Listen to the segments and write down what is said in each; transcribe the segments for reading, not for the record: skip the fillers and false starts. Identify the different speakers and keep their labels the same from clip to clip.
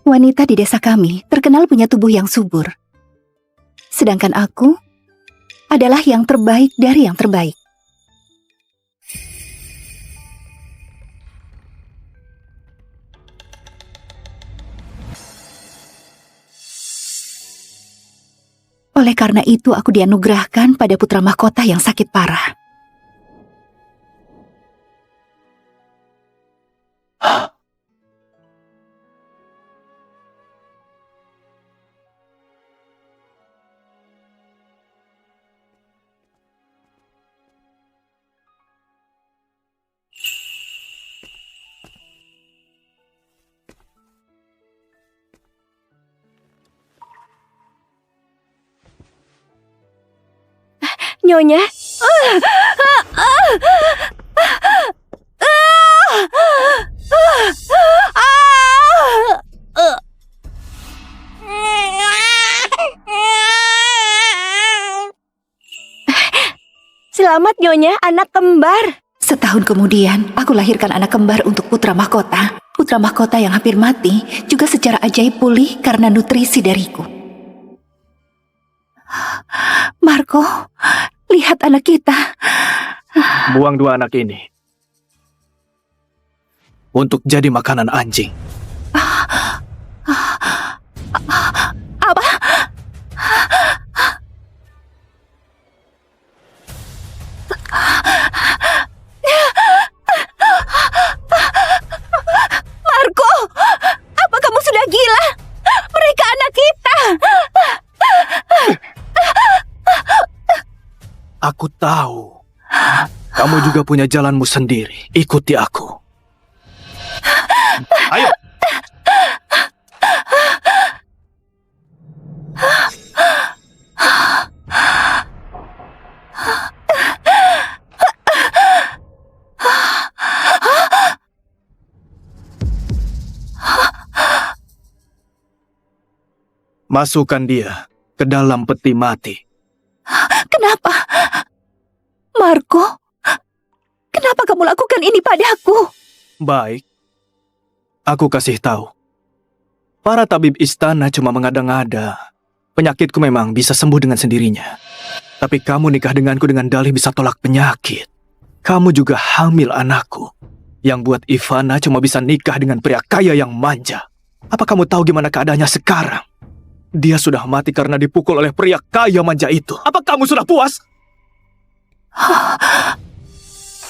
Speaker 1: Wanita di desa kami terkenal punya tubuh yang subur. Sedangkan aku adalah yang terbaik dari yang terbaik. Oleh karena itu aku dianugerahkan pada putra mahkota yang sakit parah. Nyonya. Selamat Nyonya, anak kembar. Setahun kemudian, aku lahirkan anak kembar untuk putra mahkota. Putra mahkota yang hampir mati juga secara ajaib pulih karena nutrisi dariku. Marco, lihat anak kita.
Speaker 2: Buang dua anak ini untuk jadi makanan anjing.
Speaker 1: Apa? Marco, apa kamu sudah gila? Mereka anak kita.
Speaker 2: Aku tahu. Kamu juga punya jalanmu sendiri. Ikuti aku. Ayo. Masukkan dia ke dalam peti mati.
Speaker 1: Kenapa? Marco, kenapa kamu lakukan ini padaku?
Speaker 2: Baik. Aku kasih tahu. Para tabib istana cuma mengada-ngada. Penyakitku memang bisa sembuh dengan sendirinya. Tapi kamu nikah denganku dengan dalih bisa tolak penyakit. Kamu juga hamil anakku. Yang buat Ivana cuma bisa nikah dengan pria kaya yang manja. Apa kamu tahu gimana keadaannya sekarang? Dia sudah mati karena dipukul oleh pria kaya manja itu. Apa kamu sudah puas?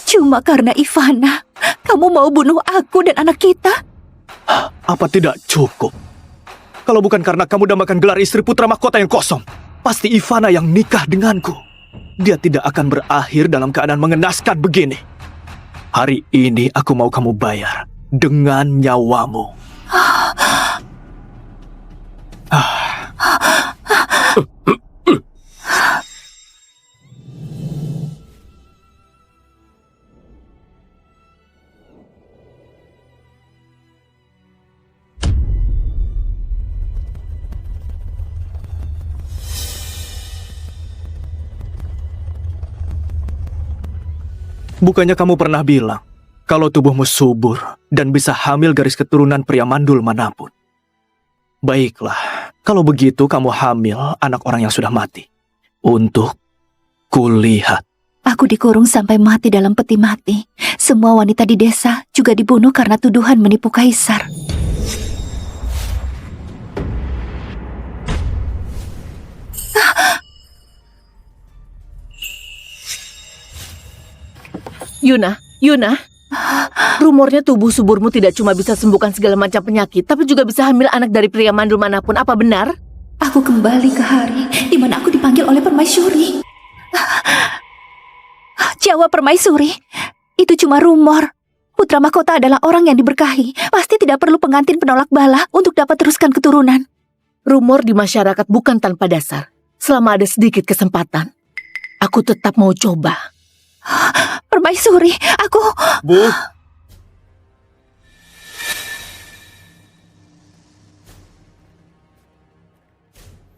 Speaker 1: Cuma karena Ivana, kamu mau bunuh aku dan anak kita?
Speaker 2: Apa tidak cukup? Kalau bukan karena kamu dambakan gelar istri putra mahkota yang kosong, pasti Ivana yang nikah denganku. Dia tidak akan berakhir dalam keadaan mengenaskan begini. Hari ini aku mau kamu bayar dengan nyawamu. Bukannya kamu pernah bilang kalau tubuhmu subur dan bisa hamil garis keturunan pria mandul manapun? Baiklah, kalau begitu kamu hamil anak orang yang sudah mati. Untuk kulihat.
Speaker 1: Aku dikurung sampai mati dalam peti mati. Semua wanita di desa juga dibunuh karena tuduhan menipu kaisar.
Speaker 3: Yuna, rumornya tubuh suburmu tidak cuma bisa sembuhkan segala macam penyakit, tapi juga bisa hamil anak dari pria mandul manapun. Apa benar?
Speaker 1: Aku kembali ke hari di mana aku dipanggil oleh permaisuri. Jawab permaisuri, itu cuma rumor. Putra mahkota adalah orang yang diberkahi. Pasti tidak perlu pengantin penolak bala untuk dapat teruskan keturunan.
Speaker 3: Rumor di masyarakat bukan tanpa dasar. Selama ada sedikit kesempatan, aku tetap mau coba.
Speaker 1: Permaisuri, aku...
Speaker 2: Bu.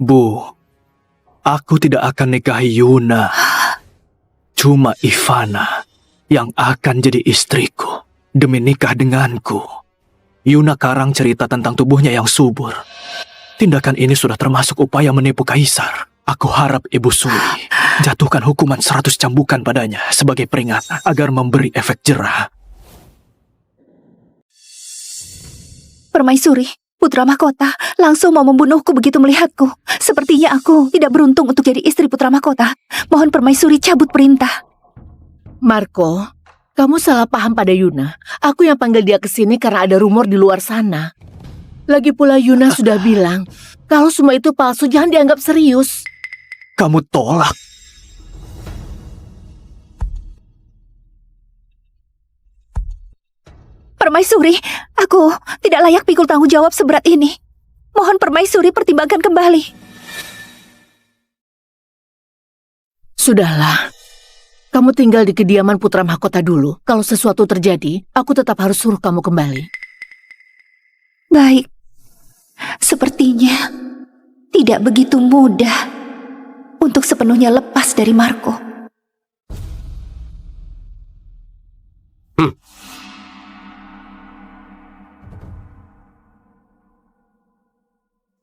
Speaker 2: Bu, aku tidak akan nikahi Yuna. Cuma Ivana yang akan jadi istriku demi nikah denganku. Yuna Karang cerita tentang tubuhnya yang subur. Tindakan ini sudah termasuk upaya menipu kaisar. Aku harap Ibu Suri jatuhkan hukuman 100 cambukan padanya sebagai peringatan agar memberi efek jerah.
Speaker 1: Permaisuri, putra mahkota, langsung mau membunuhku begitu melihatku. Sepertinya aku tidak beruntung untuk jadi istri putra mahkota. Mohon Permaisuri cabut perintah.
Speaker 3: Marco, kamu salah paham pada Yuna. Aku yang panggil dia ke sini karena ada rumor di luar sana. Lagi pula Yuna sudah bilang, kalau semua itu palsu jangan dianggap serius.
Speaker 2: Kamu tolak.
Speaker 1: Permaisuri, aku tidak layak pikul tanggung jawab seberat ini. Mohon Permaisuri pertimbangkan kembali.
Speaker 3: Sudahlah, kamu tinggal di kediaman putra mahkota dulu. Kalau sesuatu terjadi, aku tetap harus suruh kamu kembali.
Speaker 1: Baik, sepertinya tidak begitu mudah untuk sepenuhnya lepas dari Marco.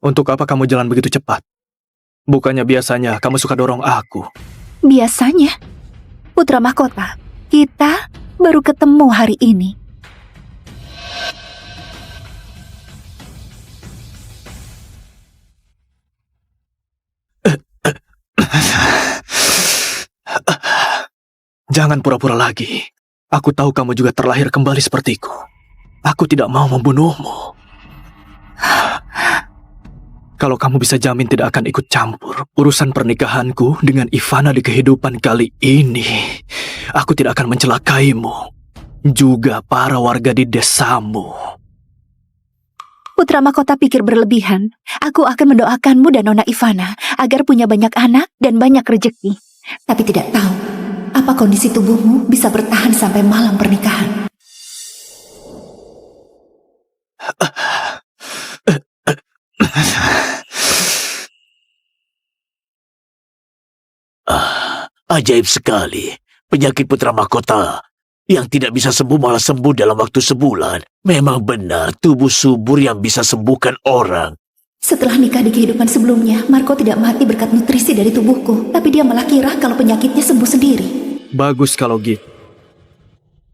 Speaker 2: Untuk apa kamu jalan begitu cepat? Bukannya biasanya kamu suka dorong aku.
Speaker 1: Biasanya, putra mahkota, kita baru ketemu hari ini.
Speaker 2: Jangan pura-pura lagi. Aku tahu kamu juga terlahir kembali sepertiku. Aku tidak mau membunuhmu. Kalau kamu bisa jamin tidak akan ikut campur urusan pernikahanku dengan Ivana di kehidupan kali ini, aku tidak akan mencelakaimu. Juga para warga di desamu.
Speaker 1: Putra mahkota pikir berlebihan. Aku akan mendoakanmu dan Nona Ivana agar punya banyak anak dan banyak rejeki. Tapi tidak tahu apa kondisi tubuhmu bisa bertahan sampai malam pernikahan.
Speaker 4: Ajaib sekali. Penyakit putra mahkota yang tidak bisa sembuh malah sembuh dalam waktu sebulan. Memang benar tubuh subur yang bisa sembuhkan orang.
Speaker 1: Setelah nikah di kehidupan sebelumnya, Marco tidak mati berkat nutrisi dari tubuhku. Tapi dia malah kira kalau penyakitnya sembuh sendiri.
Speaker 2: Bagus kalau gitu.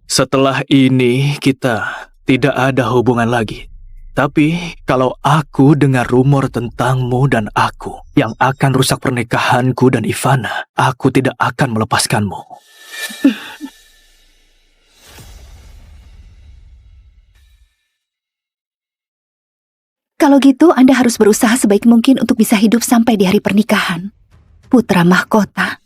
Speaker 2: Setelah ini kita tidak ada hubungan lagi. Tapi kalau aku dengar rumor tentangmu dan aku yang akan rusak pernikahanku dan Ivana, aku tidak akan melepaskanmu.
Speaker 1: Kalau gitu, Anda harus berusaha sebaik mungkin untuk bisa hidup sampai di hari pernikahan. Putra mahkota.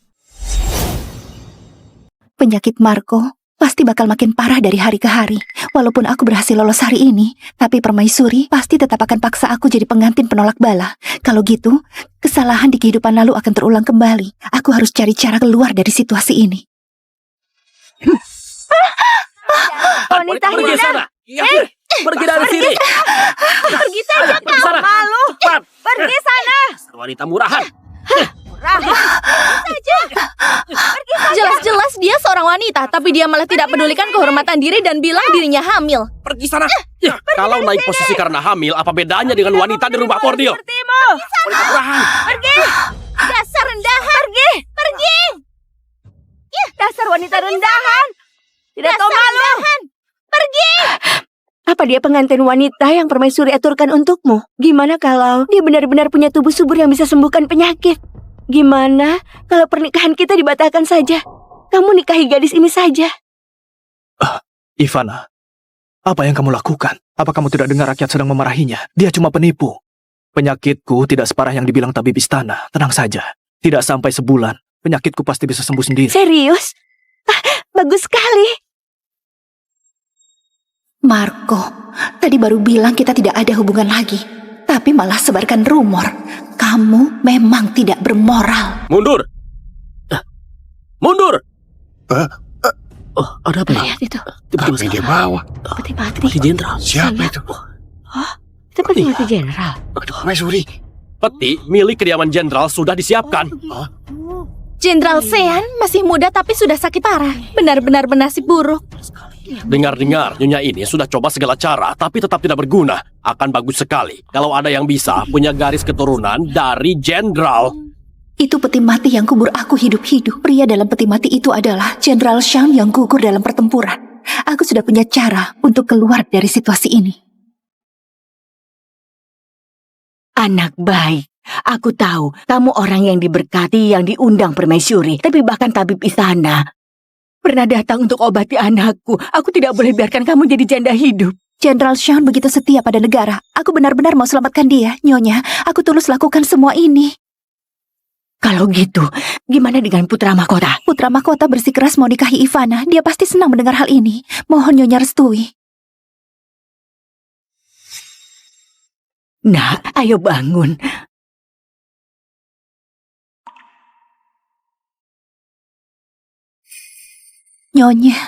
Speaker 1: Penyakit Marco pasti bakal makin parah dari hari ke hari. Walaupun aku berhasil lolos hari ini, tapi Permaisuri pasti tetap akan paksa aku jadi pengantin penolak bala. Kalau gitu, kesalahan di kehidupan lalu akan terulang kembali. Aku harus cari cara keluar dari situasi ini.
Speaker 3: Wanita
Speaker 4: Pergi
Speaker 3: hina!
Speaker 4: sana. Pergi dari sini.
Speaker 3: Pergi saja
Speaker 4: Pergi
Speaker 3: kau,
Speaker 4: sana.
Speaker 3: malu!
Speaker 4: Cepat.
Speaker 3: Pergi sana!
Speaker 4: Wanita murahan.
Speaker 5: Jelas-jelas dia seorang wanita, tapi dia malah tidak pedulikan kehormatan diri dan bilang dirinya hamil.
Speaker 6: Pergi sana. Kalau naik posisi karena hamil, apa bedanya dengan wanita di rumah bordil?
Speaker 3: Sepertimu!
Speaker 6: Wanita murahan.
Speaker 3: Pergi! Dasar rendahan! Pergi! Dasar wanita rendahan! Tidak tahu malu! Pergi! Apa dia pengantin wanita yang Permaisuri aturkan untukmu? Gimana kalau dia benar-benar punya tubuh subur yang bisa sembuhkan penyakit? Gimana kalau pernikahan kita dibatalkan saja? Kamu nikahi gadis ini saja.
Speaker 2: Ivana, apa yang kamu lakukan? Apa kamu tidak dengar rakyat sedang memarahinya? Dia cuma penipu. Penyakitku tidak separah yang dibilang tabib istana. Tenang saja. Tidak sampai sebulan, penyakitku pasti bisa sembuh sendiri.
Speaker 1: Serius? Bagus sekali. Marco, tadi baru bilang kita tidak ada hubungan lagi. Tapi malah sebarkan rumor. Kamu memang tidak bermoral.
Speaker 6: Mundur. Mundur.
Speaker 4: Oh, ada apa ya?
Speaker 3: Lihat itu.
Speaker 4: Apa yang dia bawa?
Speaker 3: Peti mati.
Speaker 4: Peti jenderal.
Speaker 7: Siapa itu?
Speaker 3: Itu peti mati jenderal.
Speaker 7: Permaisuri.
Speaker 6: Peti milik kediaman jenderal sudah disiapkan.
Speaker 5: Jenderal Sean masih muda tapi sudah sakit parah. Benar-benar bernasib buruk.
Speaker 6: Dengar-dengar, Nyonya ini sudah coba segala cara, tapi tetap tidak berguna. Akan bagus sekali kalau ada yang bisa punya garis keturunan dari jenderal.
Speaker 1: Itu peti mati yang kubur aku hidup-hidup. Pria dalam peti mati itu adalah Jenderal Shan yang gugur dalam pertempuran. Aku sudah punya cara untuk keluar dari situasi ini.
Speaker 3: Anak baik, aku tahu kamu orang yang diberkati, yang diundang permaisuri. Tapi bahkan tabib istana pernah datang untuk obati anakku. Aku tidak boleh biarkan kamu jadi janda hidup.
Speaker 1: Jenderal Shan begitu setia pada negara. Aku benar-benar mau selamatkan dia, Nyonya. Aku tulus lakukan semua ini.
Speaker 3: Kalau gitu, gimana dengan putra mahkota?
Speaker 1: Putra mahkota bersikeras mau nikahi Ivana. Dia pasti senang mendengar hal ini. Mohon Nyonya restui.
Speaker 3: Nak, ayo bangun.
Speaker 1: Nyonya,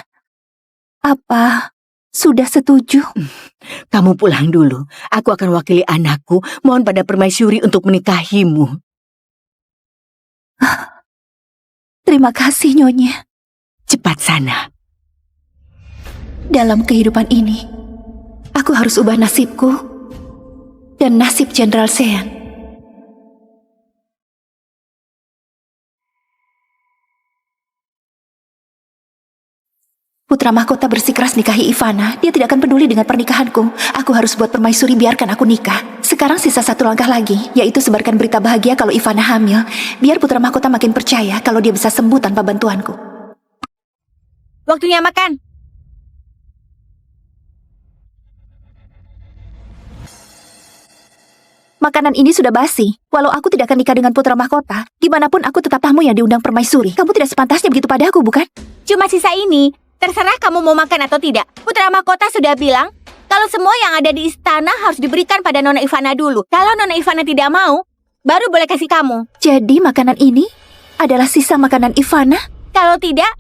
Speaker 1: apa sudah setuju?
Speaker 3: Kamu pulang dulu. Aku akan wakili anakku. Mohon pada permaisuri untuk menikahimu.
Speaker 1: Terima kasih, Nyonya.
Speaker 3: Cepat sana.
Speaker 1: Dalam kehidupan ini, aku harus ubah nasibku dan nasib Jenderal Sean. Putra mahkota bersikeras nikahi Ivana. Dia tidak akan peduli dengan pernikahanku. Aku harus buat permaisuri biarkan aku nikah. Sekarang sisa satu langkah lagi, yaitu sebarkan berita bahagia kalau Ivana hamil. Biar putra mahkota makin percaya kalau dia bisa sembuh tanpa bantuanku.
Speaker 3: Waktunya makan.
Speaker 1: Makanan ini sudah basi. Walau aku tidak akan nikah dengan putra mahkota, gimana pun aku tetap tamu yang diundang permaisuri. Kamu tidak sepantasnya begitu padaku, bukan?
Speaker 3: Cuma sisa ini. Terserah kamu mau makan atau tidak. Putra mahkota sudah bilang kalau semua yang ada di istana harus diberikan pada Nona Ivana dulu. Kalau Nona Ivana tidak mau, baru boleh kasih kamu.
Speaker 1: Jadi makanan ini adalah sisa makanan Ivana?
Speaker 3: Kalau tidak,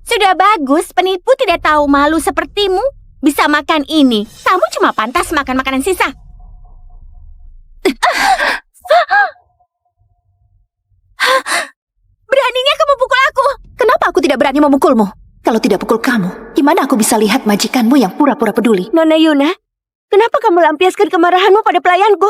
Speaker 3: sudah bagus. Penipu tidak tahu malu sepertimu bisa makan ini. Kamu cuma pantas makan makanan sisa. Beraninya kamu pukul aku.
Speaker 1: Kenapa aku tidak berani memukulmu? Kalau tidak pukul kamu, gimana aku bisa lihat majikanmu yang pura-pura peduli?
Speaker 3: Nona Yuna, kenapa kamu lampiaskan kemarahanmu pada pelayanku?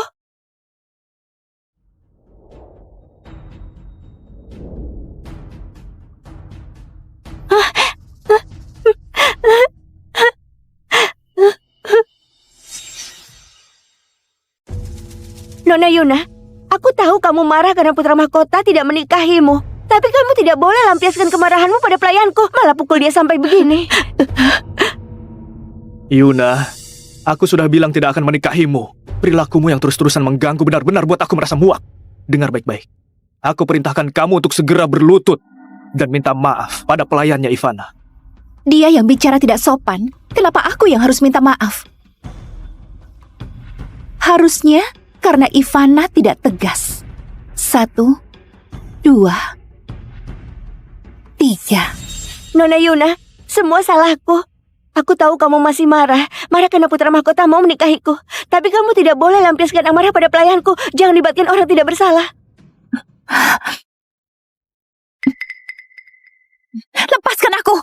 Speaker 3: Nona Yuna, aku tahu kamu marah karena putra mahkota tidak menikahimu. Tapi kamu tidak boleh lampiaskan kemarahanmu pada pelayanku. Malah pukul dia sampai begini.
Speaker 2: Yuna, aku sudah bilang tidak akan menikahimu. Perilakumu yang terus-terusan mengganggu benar-benar buat aku merasa muak. Dengar baik-baik. Aku perintahkan kamu untuk segera berlutut dan minta maaf pada pelayannya Ivana.
Speaker 1: Dia yang bicara tidak sopan. Kenapa aku yang harus minta maaf? Harusnya karena Ivana tidak tegas. 1, 2, 3.
Speaker 3: Nona Yuna, semua salahku. Aku tahu kamu masih marah. Marah karena putra mahkota mau menikahiku. Tapi kamu tidak boleh lampiaskan amarah pada pelayanku. Jangan libatkan orang tidak bersalah.
Speaker 1: Lepaskan aku!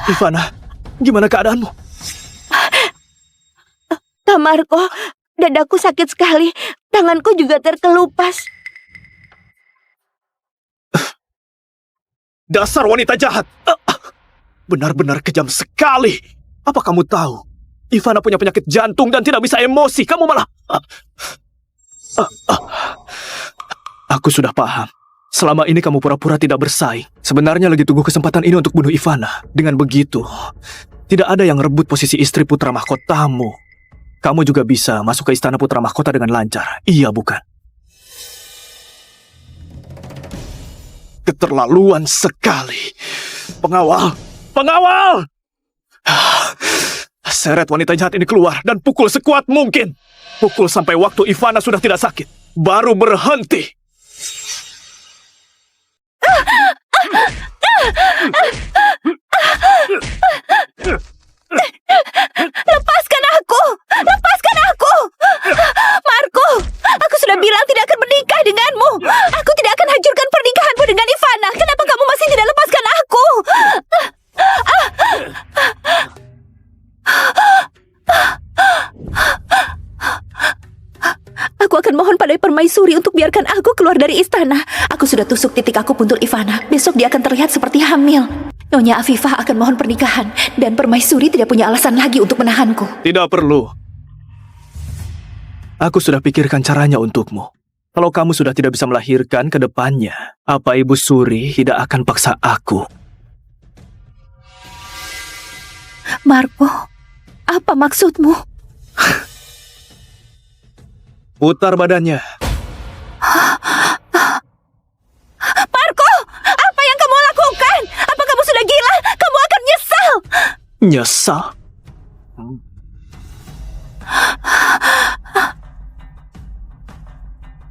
Speaker 2: Ivana, gimana keadaanmu?
Speaker 3: Tamarko, dadaku sakit sekali. Tanganku juga terkelupas.
Speaker 2: Dasar wanita jahat! Benar-benar kejam sekali. Apa kamu tahu? Ivana punya penyakit jantung dan tidak bisa emosi. Kamu malah... Aku sudah paham. Selama ini kamu pura-pura tidak bersaing. Sebenarnya lagi tunggu kesempatan ini untuk bunuh Ivana. Dengan begitu, tidak ada yang rebut posisi istri putra mahkotamu. Kamu juga bisa masuk ke istana putra mahkota dengan lancar. Iya, bukan? Keterlaluan sekali. Pengawal! Pengawal! Seret wanita jahat ini keluar dan pukul sekuat mungkin. Pukul sampai waktu Ivana sudah tidak sakit. Baru berhenti.
Speaker 1: Lepaskan aku! Lepaskan aku! Marco, aku sudah bilang tidak akan menikah denganmu. Aku tidak akan hancurkan pernikahanmu dengan Ivana. Kenapa kamu masih tidak lepaskan aku? permaisuri untuk biarkan aku keluar dari istana. Aku sudah tusuk titik akupuntur Ivana. Besok dia akan terlihat seperti hamil. Nyonya Afifah akan mohon pernikahan, dan permaisuri tidak punya alasan lagi untuk menahanku.
Speaker 2: Tidak perlu. Aku sudah pikirkan caranya untukmu. Kalau kamu sudah tidak bisa melahirkan ke depannya, apa Ibu Suri tidak akan paksa aku?
Speaker 1: Marco, apa maksudmu?
Speaker 2: Putar badannya.
Speaker 1: Marco, apa yang kamu lakukan? Apa kamu sudah gila? Kamu akan nyesal.
Speaker 2: Nyesal?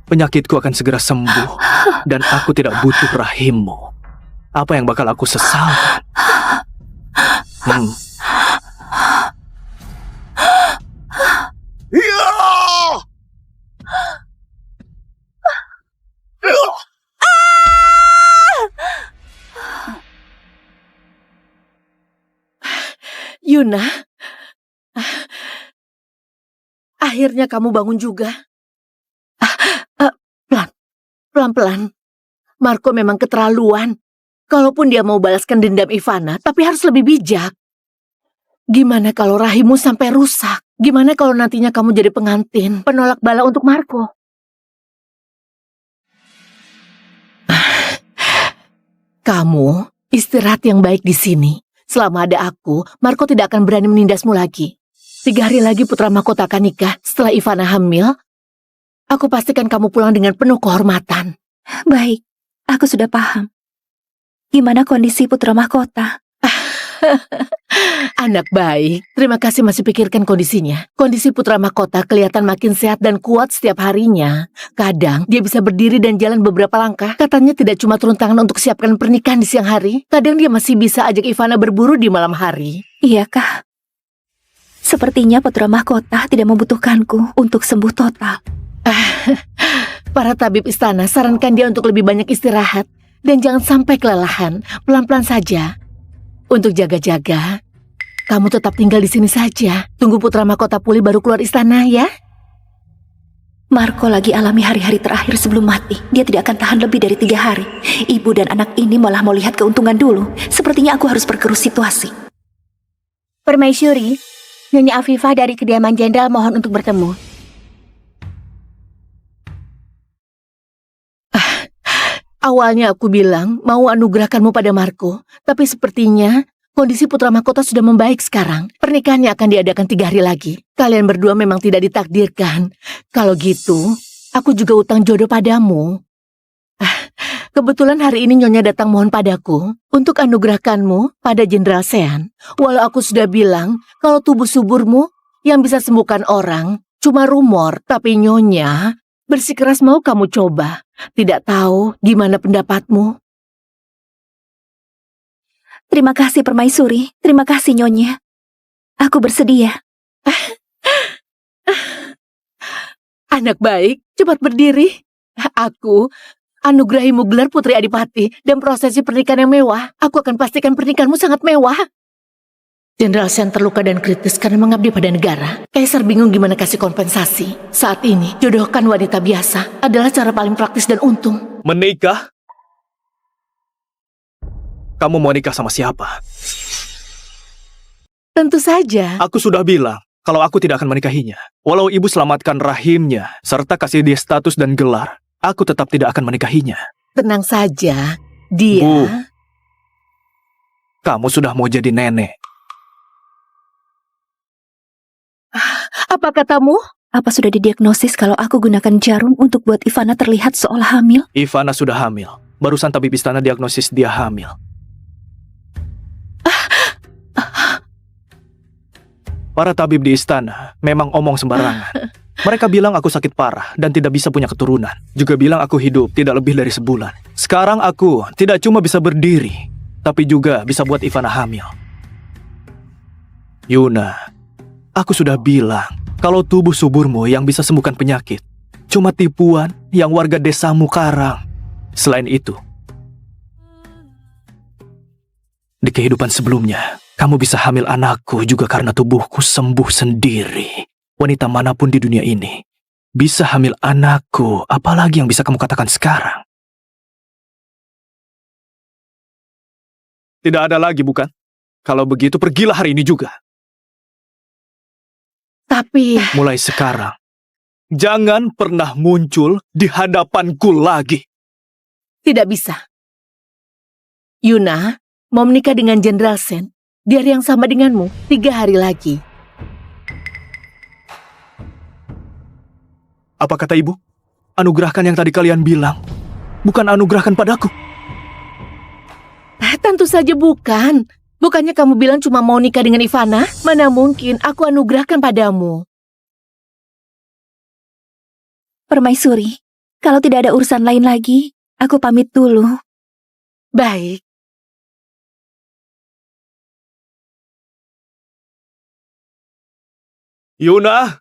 Speaker 2: Penyakitku akan segera sembuh, dan aku tidak butuh rahimmu. Apa yang bakal aku sesalkan?
Speaker 3: Yuna, akhirnya kamu bangun juga. Pelan-pelan. Marco memang keterlaluan. Kalaupun dia mau balaskan dendam Ivana, tapi harus lebih bijak. Gimana kalau rahimmu sampai rusak? Gimana kalau nantinya kamu jadi pengantin, penolak bala untuk Marco? Kamu istirahat yang baik di sini. Selama ada aku, Marco tidak akan berani menindasmu lagi. 3 hari lagi putra mahkota akan nikah. Setelah Ivana hamil, aku pastikan kamu pulang dengan penuh kehormatan.
Speaker 1: Baik, aku sudah paham. Gimana kondisi putra mahkota?
Speaker 3: Anak baik, terima kasih masih pikirkan kondisinya. Kondisi putra mahkota kelihatan makin sehat dan kuat setiap harinya. Kadang dia bisa berdiri dan jalan beberapa langkah. Katanya tidak cuma turun tangan untuk siapkan pernikahan di siang hari. Kadang dia masih bisa ajak Ivana berburu di malam hari.
Speaker 1: Iyakah? Sepertinya putra mahkota tidak membutuhkanku untuk sembuh total.
Speaker 3: Para tabib istana sarankan dia untuk lebih banyak istirahat. Dan jangan sampai kelelahan, pelan-pelan saja. Untuk jaga-jaga, kamu tetap tinggal di sini saja. Tunggu putra mahkota pulih baru keluar istana ya.
Speaker 1: Marco lagi alami hari-hari terakhir sebelum mati. Dia tidak akan tahan lebih dari 3 hari. Ibu dan anak ini malah mau lihat keuntungan dulu. Sepertinya aku harus perkeruh situasi.
Speaker 7: Permaisuri, Nyonya Afifah dari kediaman jenderal mohon untuk bertemu.
Speaker 3: Awalnya aku bilang mau anugerahkanmu pada Marco, tapi sepertinya kondisi putra mahkota sudah membaik sekarang. Pernikahannya akan diadakan 3 hari lagi. Kalian berdua memang tidak ditakdirkan. Kalau gitu, aku juga utang jodoh padamu. Kebetulan hari ini Nyonya datang mohon padaku untuk anugerahkanmu pada Jenderal Sean. Walau aku sudah bilang kalau tubuh suburmu yang bisa sembuhkan orang cuma rumor, tapi Nyonya bersikeras mau kamu coba. Tidak tahu gimana pendapatmu.
Speaker 1: Terima kasih Permaisuri. Terima kasih Nyonya. Aku bersedia.
Speaker 3: Anak baik, cepat berdiri. Aku anugerahimu gelar Putri Adipati dan prosesi pernikahan yang mewah. Aku akan pastikan pernikahanmu sangat mewah. Jenderal Sean terluka dan kritis karena mengabdi pada negara. Kaisar bingung gimana kasih kompensasi. Saat ini, jodohkan wanita biasa adalah cara paling praktis dan untung.
Speaker 2: Menikah? Kamu mau nikah sama siapa?
Speaker 3: Tentu saja.
Speaker 2: Aku sudah bilang kalau aku tidak akan menikahinya. Walau ibu selamatkan rahimnya, serta kasih dia status dan gelar, aku tetap tidak akan menikahinya.
Speaker 3: Tenang saja, dia...
Speaker 2: Bu, kamu sudah mau jadi nenek.
Speaker 3: Apa katamu?
Speaker 1: Apa sudah didiagnosis kalau aku gunakan jarum untuk buat Ivana terlihat seolah hamil?
Speaker 2: Ivana sudah hamil. Barusan tabib istana diagnosis dia hamil. Para tabib di istana memang omong sembarangan. Mereka bilang aku sakit parah dan tidak bisa punya keturunan. Juga bilang aku hidup tidak lebih dari sebulan. Sekarang aku tidak cuma bisa berdiri, tapi juga bisa buat Ivana hamil. Yuna, aku sudah bilang kalau tubuh suburmu yang bisa sembuhkan penyakit cuma tipuan yang warga desamu karang. Selain itu, di kehidupan sebelumnya, kamu bisa hamil anakku juga karena tubuhku sembuh sendiri. Wanita manapun di dunia ini bisa hamil anakku. Apalagi yang bisa kamu katakan sekarang? Tidak ada lagi, bukan? Kalau begitu, pergilah hari ini juga.
Speaker 3: Tapi
Speaker 2: Mulai sekarang, jangan pernah muncul di hadapanku lagi.
Speaker 3: tidak bisa. Yuna mau menikah dengan Jenderal Sen di hari yang sama denganmu 3 hari lagi.
Speaker 2: Apa kata ibu? Anugerahkan yang tadi kalian bilang. Bukan anugerahkan padaku.
Speaker 3: Tentu saja bukan. Bukannya kamu bilang cuma mau nikah dengan Ivana? Mana mungkin aku anugerahkan padamu.
Speaker 1: Permaisuri, kalau tidak ada urusan lain lagi, aku pamit dulu.
Speaker 3: Baik.
Speaker 2: Yuna!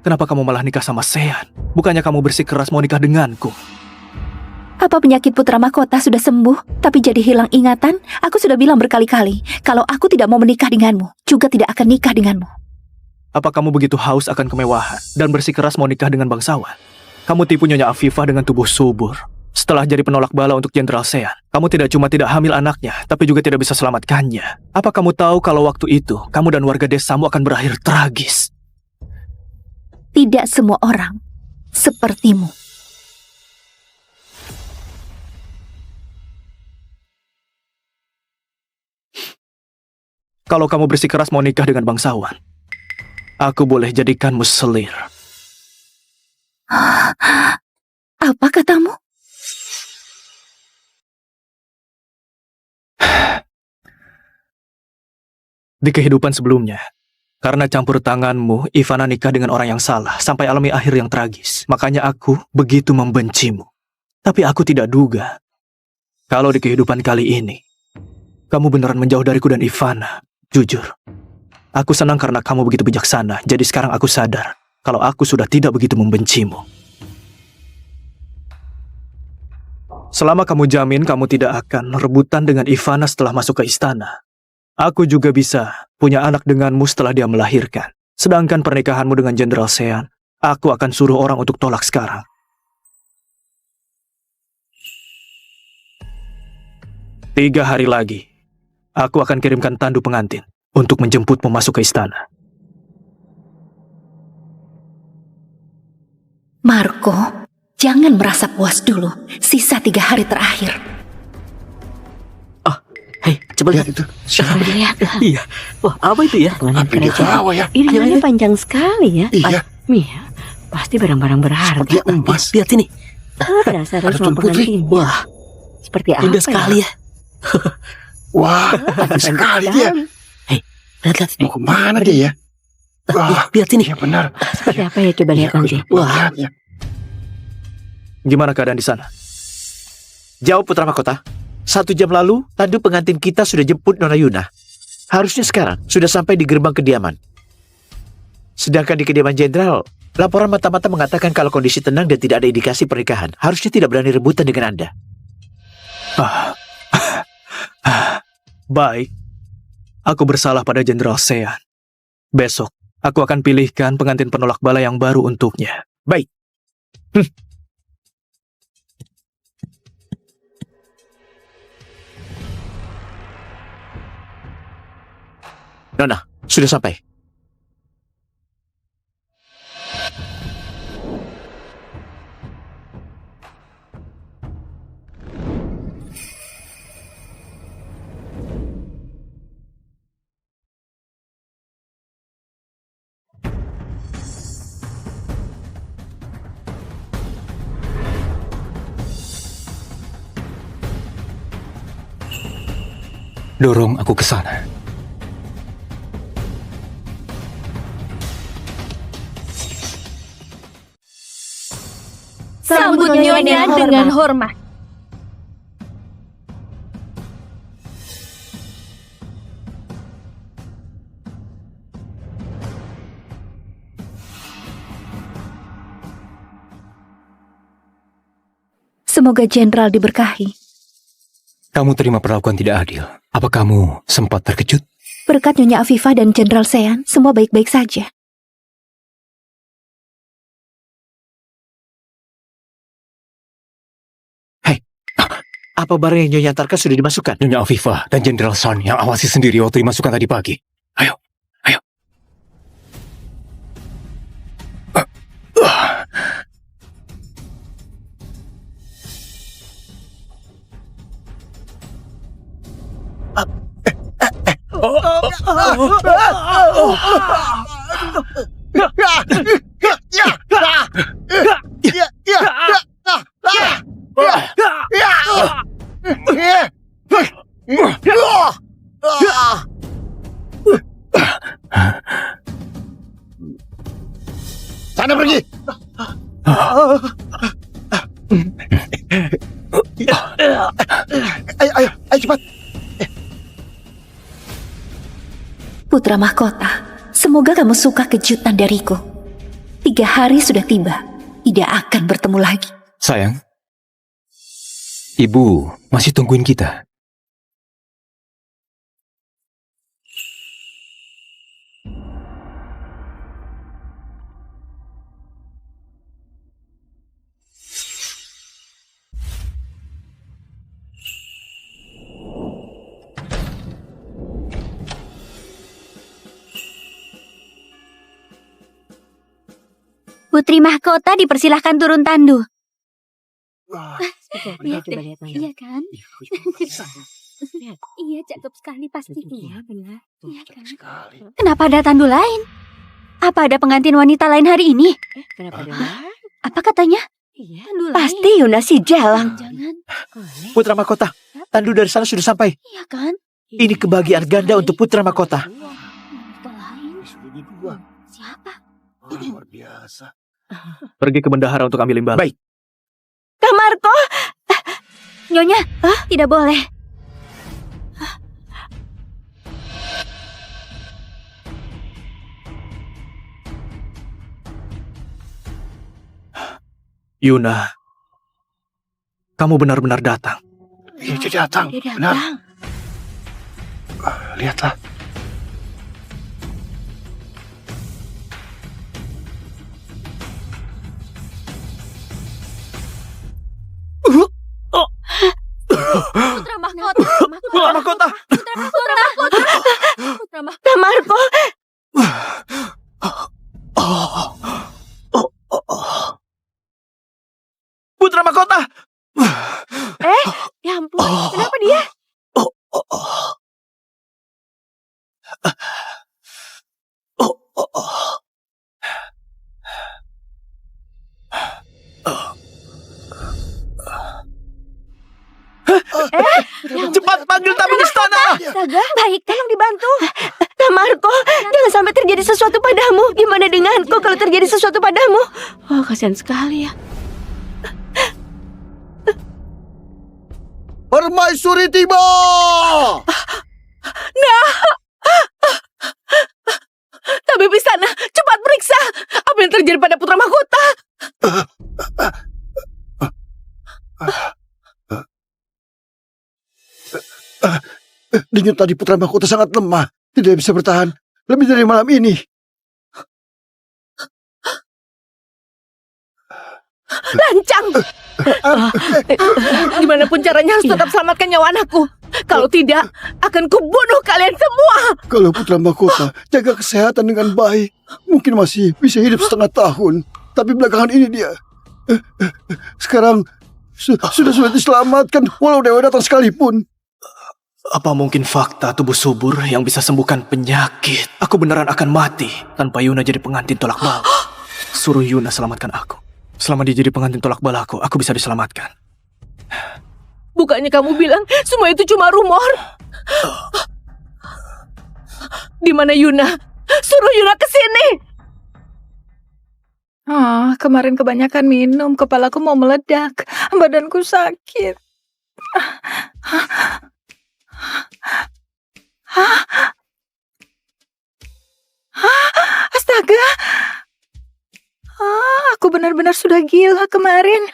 Speaker 2: Kenapa kamu malah nikah sama Sean? Bukannya kamu bersikeras mau nikah denganku?
Speaker 1: Apa penyakit putra mahkota sudah sembuh, tapi jadi hilang ingatan? Aku sudah bilang berkali-kali, kalau aku tidak mau menikah denganmu, juga tidak akan nikah denganmu.
Speaker 2: Apa kamu begitu haus akan kemewahan dan bersikeras mau nikah dengan bangsawan? Kamu tipu Nyonya Afifah dengan tubuh subur. Setelah jadi penolak bala untuk Jenderal Sean, kamu tidak cuma tidak hamil anaknya, tapi juga tidak bisa selamatkannya. Apa kamu tahu kalau waktu itu, kamu dan warga desamu akan berakhir tragis?
Speaker 1: Tidak semua orang sepertimu.
Speaker 2: Kalau kamu bersikeras mau nikah dengan bangsawan, aku boleh jadikanmu selir.
Speaker 1: Apa katamu?
Speaker 2: Di kehidupan sebelumnya, karena campur tanganmu, Ivana nikah dengan orang yang salah sampai alami akhir yang tragis. Makanya aku begitu membencimu. Tapi aku tidak duga kalau di kehidupan kali ini kamu beneran menjauh dariku dan Ivana. Jujur, aku senang karena kamu begitu bijaksana. Jadi sekarang aku sadar kalau aku sudah tidak begitu membencimu. Selama kamu jamin kamu tidak akan rebutan dengan Ivana setelah masuk ke istana, aku juga bisa punya anak denganmu setelah dia melahirkan. Sedangkan pernikahanmu dengan Jenderal Sean, aku akan suruh orang untuk tolak sekarang. Tiga hari lagi, aku akan kirimkan tandu pengantin untuk menjemputmu masuk ke istana.
Speaker 1: Marco, jangan merasa puas dulu. Sisa 3 hari terakhir.
Speaker 4: Hei, coba lihat itu.
Speaker 7: Lihat lah.
Speaker 4: Iya. Wah, apa itu ya?
Speaker 7: Tangannya
Speaker 8: Hampir dibawa ya.
Speaker 7: Ini tangannya panjang sekali ya.
Speaker 8: Iya,
Speaker 7: Mia, pasti barang-barang berharga.
Speaker 8: seperti emas.
Speaker 4: Lihat sini.
Speaker 7: Dasarnya
Speaker 8: Ada
Speaker 7: semua
Speaker 8: Tuan Putri.
Speaker 7: pengantin.
Speaker 4: Wah,
Speaker 7: Seperti apa
Speaker 4: indah sekali ya.
Speaker 8: Wah, bagus sekali dia.
Speaker 4: Lihat.
Speaker 8: Mau kemana dia ya? Wah,
Speaker 4: Lihat sini.
Speaker 8: iya benar.
Speaker 7: Seperti apa ya, coba
Speaker 8: Iya,
Speaker 7: lihat
Speaker 8: aku
Speaker 7: nanti.
Speaker 8: juga
Speaker 4: Wah.
Speaker 8: lihat ya.
Speaker 2: Gimana keadaan di sana?
Speaker 4: Jawab Putra Mahkota. 1 jam lalu, tandu pengantin kita sudah jemput Nona Yuna. Harusnya sekarang sudah sampai di gerbang kediaman. Sedangkan di kediaman jenderal, laporan mata-mata mengatakan kalau kondisi tenang dan tidak ada indikasi pernikahan. Harusnya tidak berani rebutan dengan Anda.
Speaker 2: Baik, aku bersalah pada Jenderal Sean. Besok, aku akan pilihkan pengantin penolak bala yang baru untuknya.
Speaker 4: Baik. Nona, sudah sampai.
Speaker 9: Dorong aku ke sana.
Speaker 5: Sambut Nyonya dengan hormat.
Speaker 1: Semoga Jenderal diberkahi.
Speaker 9: Kamu terima perlakuan tidak adil. Apa kamu sempat terkejut?
Speaker 1: Berkat Nyonya Afifah dan Jenderal Sean, semua baik-baik saja.
Speaker 4: Apa barang yang Nyonya antarkan sudah dimasukkan?
Speaker 9: Nyonya Afifah dan Jenderal Sun yang awasi sendiri waktu dimasukkan tadi pagi. Ayo, ayo.
Speaker 8: Sana pergi. Ayo cepat.
Speaker 1: Putra mahkota, semoga kamu suka kejutan dariku. 3 hari sudah tiba, tidak akan bertemu lagi.
Speaker 9: Sayang, Ibu masih tungguin kita.
Speaker 7: Putri mahkota dipersilahkan turun tandu.
Speaker 3: Lihat deh.
Speaker 7: Iya kan? Iya, cakep sekali pasti. Iya, benar. Iya kan? Kenapa ada tandu lain? Apa ada pengantin wanita lain hari ini?
Speaker 3: Kenapa ada?
Speaker 7: Apa katanya?
Speaker 3: Iya.
Speaker 7: Tandu lain.
Speaker 3: Pasti Yuna si Jalang.
Speaker 7: Jangan.
Speaker 4: Putra mahkota, tandu dari sana sudah sampai.
Speaker 7: Iya kan?
Speaker 4: Ini kebahagiaan ganda untuk putra mahkota.
Speaker 7: Wanita lain. Siapa?
Speaker 8: Luar biasa.
Speaker 2: Pergi ke bendahara untuk ambil imbalan.
Speaker 4: Baik.
Speaker 3: Kamarko.
Speaker 7: Nyonya, tidak boleh.
Speaker 2: Yuna, kamu benar-benar datang.
Speaker 8: Iya, dia datang.
Speaker 7: Dia
Speaker 8: Benar.
Speaker 7: datang.
Speaker 8: Lihatlah.
Speaker 5: Putra mahkota.
Speaker 2: Putra mahkota!
Speaker 5: Putra mahkota. Putra mahkota.
Speaker 3: Kamarko.
Speaker 2: Putra mahkota!
Speaker 3: Ya ampun, kenapa dia?
Speaker 2: Cepat panggil tabib istana!
Speaker 3: Astaga, baik, tolong dibantu. Kamarko, jangan sampai terjadi sesuatu padamu. Gimana denganku kalau terjadi sesuatu padamu? Oh, kasihan sekali ya.
Speaker 8: Permaisuri tiba.
Speaker 3: Tabib istana, cepat periksa. Apa yang terjadi pada putra mahkota?
Speaker 8: Denyut tadi putra mahkota sangat lemah. Tidak bisa bertahan lebih dari malam ini.
Speaker 3: Lancang. Gimana pun caranya harus tetap selamatkan nyawa anakku. Kalau tidak, akan kubunuh kalian semua.
Speaker 8: Kalau putra mahkota jaga kesehatan dengan baik, mungkin masih bisa hidup setengah tahun. Tapi belakangan ini dia sekarang sudah diselamatkan walau dewa datang sekalipun.
Speaker 2: Apa mungkin fakta tubuh subur yang bisa sembuhkan penyakit? Aku beneran akan mati tanpa Yuna jadi pengantin tolak bala. Suruh Yuna selamatkan aku. Selama dia jadi pengantin tolak bala aku bisa diselamatkan.
Speaker 3: Bukannya kamu bilang semua itu cuma rumor? Di mana Yuna? Suruh Yuna ke sini.
Speaker 1: Kemarin kebanyakan minum, kepalaku mau meledak, badanku sakit. Astaga. Aku benar-benar sudah gila kemarin.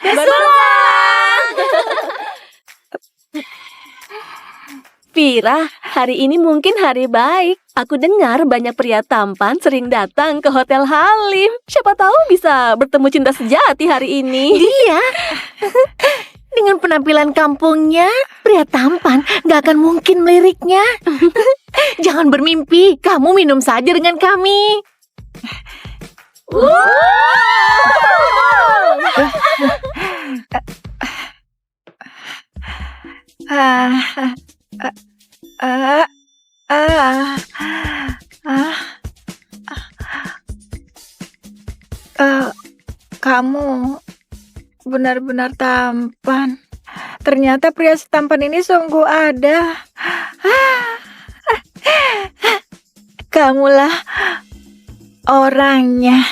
Speaker 3: Vira, hari ini mungkin hari baik. Aku dengar banyak pria tampan sering datang ke Hotel Halim. Siapa tahu bisa bertemu cinta sejati hari ini.
Speaker 5: Iya. Dengan penampilan kampungnya, pria tampan gak akan mungkin meliriknya. Jangan bermimpi, kamu minum saja dengan kami.
Speaker 10: Kamu benar-benar tampan. Ternyata pria setampan ini sungguh ada. Kamulah orangnya.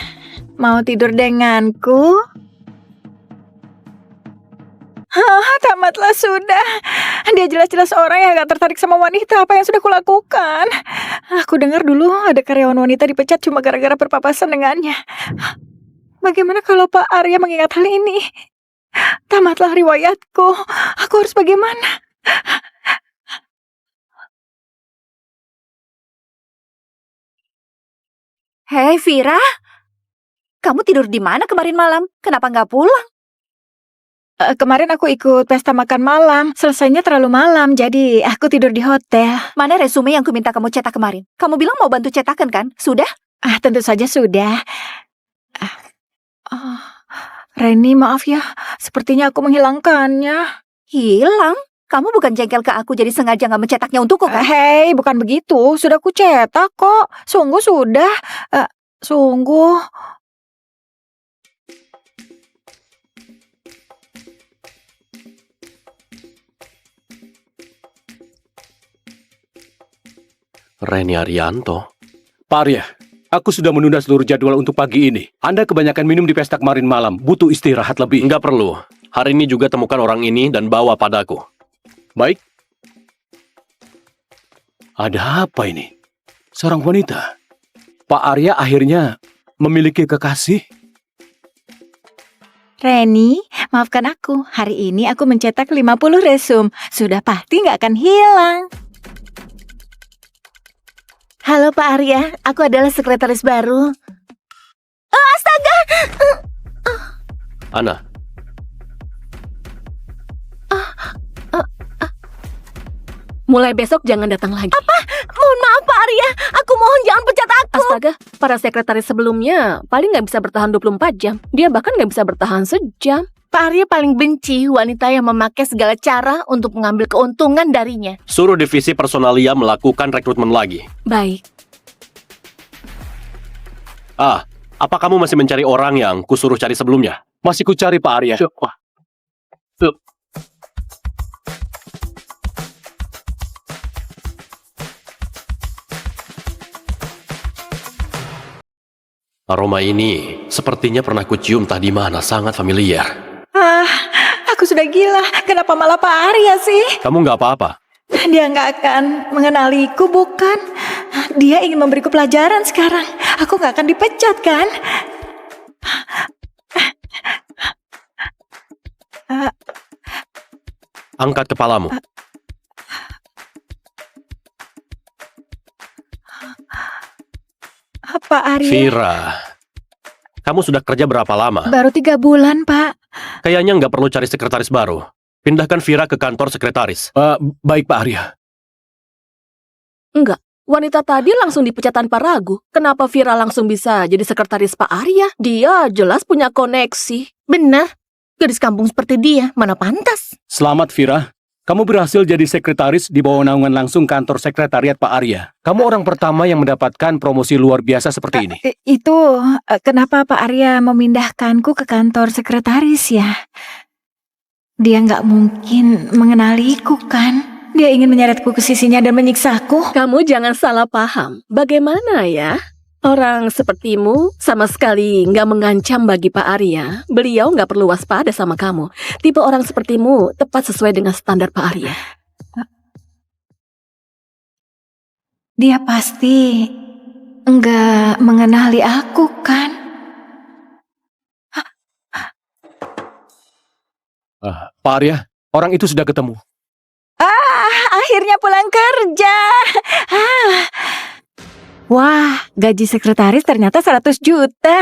Speaker 10: Mau tidur denganku? Tamatlah sudah. Dia jelas-jelas orang yang gak tertarik sama wanita. Apa yang sudah kulakukan? Aku dengar dulu ada karyawan wanita dipecat cuma gara-gara berpapasan dengannya. Bagaimana kalau Pak Arya mengingat hal ini? Tamatlah riwayatku. Aku harus bagaimana?
Speaker 1: Hei Vira, kamu tidur di mana kemarin malam? Kenapa nggak pulang?
Speaker 10: Kemarin aku ikut pesta makan malam. Selesainya terlalu malam, jadi aku tidur di hotel.
Speaker 1: Mana resume yang kuminta kamu cetak kemarin? Kamu bilang mau bantu cetakan kan? Sudah?
Speaker 10: Tentu saja sudah. Reni, maaf ya. Sepertinya aku menghilangkannya.
Speaker 1: Hilang? Kamu bukan jengkel ke aku jadi sengaja nggak mencetaknya untukku kan?
Speaker 10: Hei, bukan begitu. Sudah ku cetak kok. Sungguh sudah. Sungguh.
Speaker 6: Reni Arianto.
Speaker 9: Pak Arya, aku sudah menunda seluruh jadwal untuk pagi ini. Anda kebanyakan minum di pesta kemarin malam, butuh istirahat lebih.
Speaker 6: Nggak perlu. Hari ini juga temukan orang ini dan bawa padaku.
Speaker 9: Baik. Ada apa ini? Seorang wanita. Pak Arya akhirnya memiliki kekasih.
Speaker 10: Reni, maafkan aku. Hari ini aku mencetak 50 resum. Sudah pasti nggak akan hilang.
Speaker 5: Halo Pak Arya, aku adalah sekretaris baru. Astaga!
Speaker 6: Ana,
Speaker 3: Mulai besok jangan datang lagi.
Speaker 5: Mohon maaf Pak Arya, aku mohon jangan pecat aku.
Speaker 3: Astaga, para sekretaris sebelumnya paling nggak bisa bertahan 24 jam. Dia bahkan nggak bisa bertahan sejam.
Speaker 5: Pak Arya paling benci wanita yang memakai segala cara untuk mengambil keuntungan darinya.
Speaker 6: suruh divisi personalia melakukan rekrutmen lagi.
Speaker 3: Baik.
Speaker 6: Apa kamu masih mencari orang yang kusuruh cari sebelumnya?
Speaker 9: Masih kucari Pak Arya.
Speaker 6: Aroma ini sepertinya pernah kucium tadi mana, sangat familiar.
Speaker 10: Aku sudah gila. Kenapa malah Pak Arya sih?
Speaker 6: Kamu nggak apa-apa?
Speaker 10: Dia nggak akan mengenaliku, bukan? Dia ingin memberiku pelajaran sekarang. Aku nggak akan dipecat, kan?
Speaker 6: Angkat kepalamu.
Speaker 10: Pak Arya.
Speaker 6: Vira, kamu sudah kerja berapa lama?
Speaker 10: Baru 3 bulan, Pak.
Speaker 6: Kayaknya nggak perlu cari sekretaris baru. Pindahkan Vira ke kantor sekretaris.
Speaker 9: Baik Pak Arya.
Speaker 3: Enggak. Wanita tadi langsung dipecat tanpa ragu. Kenapa Vira langsung bisa jadi sekretaris Pak Arya? Dia jelas punya koneksi.
Speaker 5: Benar, gadis kampung seperti dia, mana pantas.
Speaker 9: Selamat Vira. Kamu berhasil jadi sekretaris di bawah naungan langsung kantor sekretariat Pak Arya. Kamu orang pertama yang mendapatkan promosi luar biasa seperti ini.
Speaker 10: Itu kenapa Pak Arya memindahkanku ke kantor sekretaris ya? Dia nggak mungkin mengenaliku kan? Dia ingin menyeretku ke sisinya dan menyiksaku.
Speaker 3: Kamu jangan salah paham. Bagaimana ya? Orang sepertimu sama sekali nggak mengancam bagi Pak Arya. Beliau nggak perlu waspada sama kamu. Tipe orang sepertimu tepat sesuai dengan standar Pak Arya.
Speaker 10: Dia pasti nggak mengenali aku kan?
Speaker 9: Pak Arya, orang itu sudah ketemu.
Speaker 10: Akhirnya pulang kerja. Wah, gaji sekretaris ternyata 100 juta.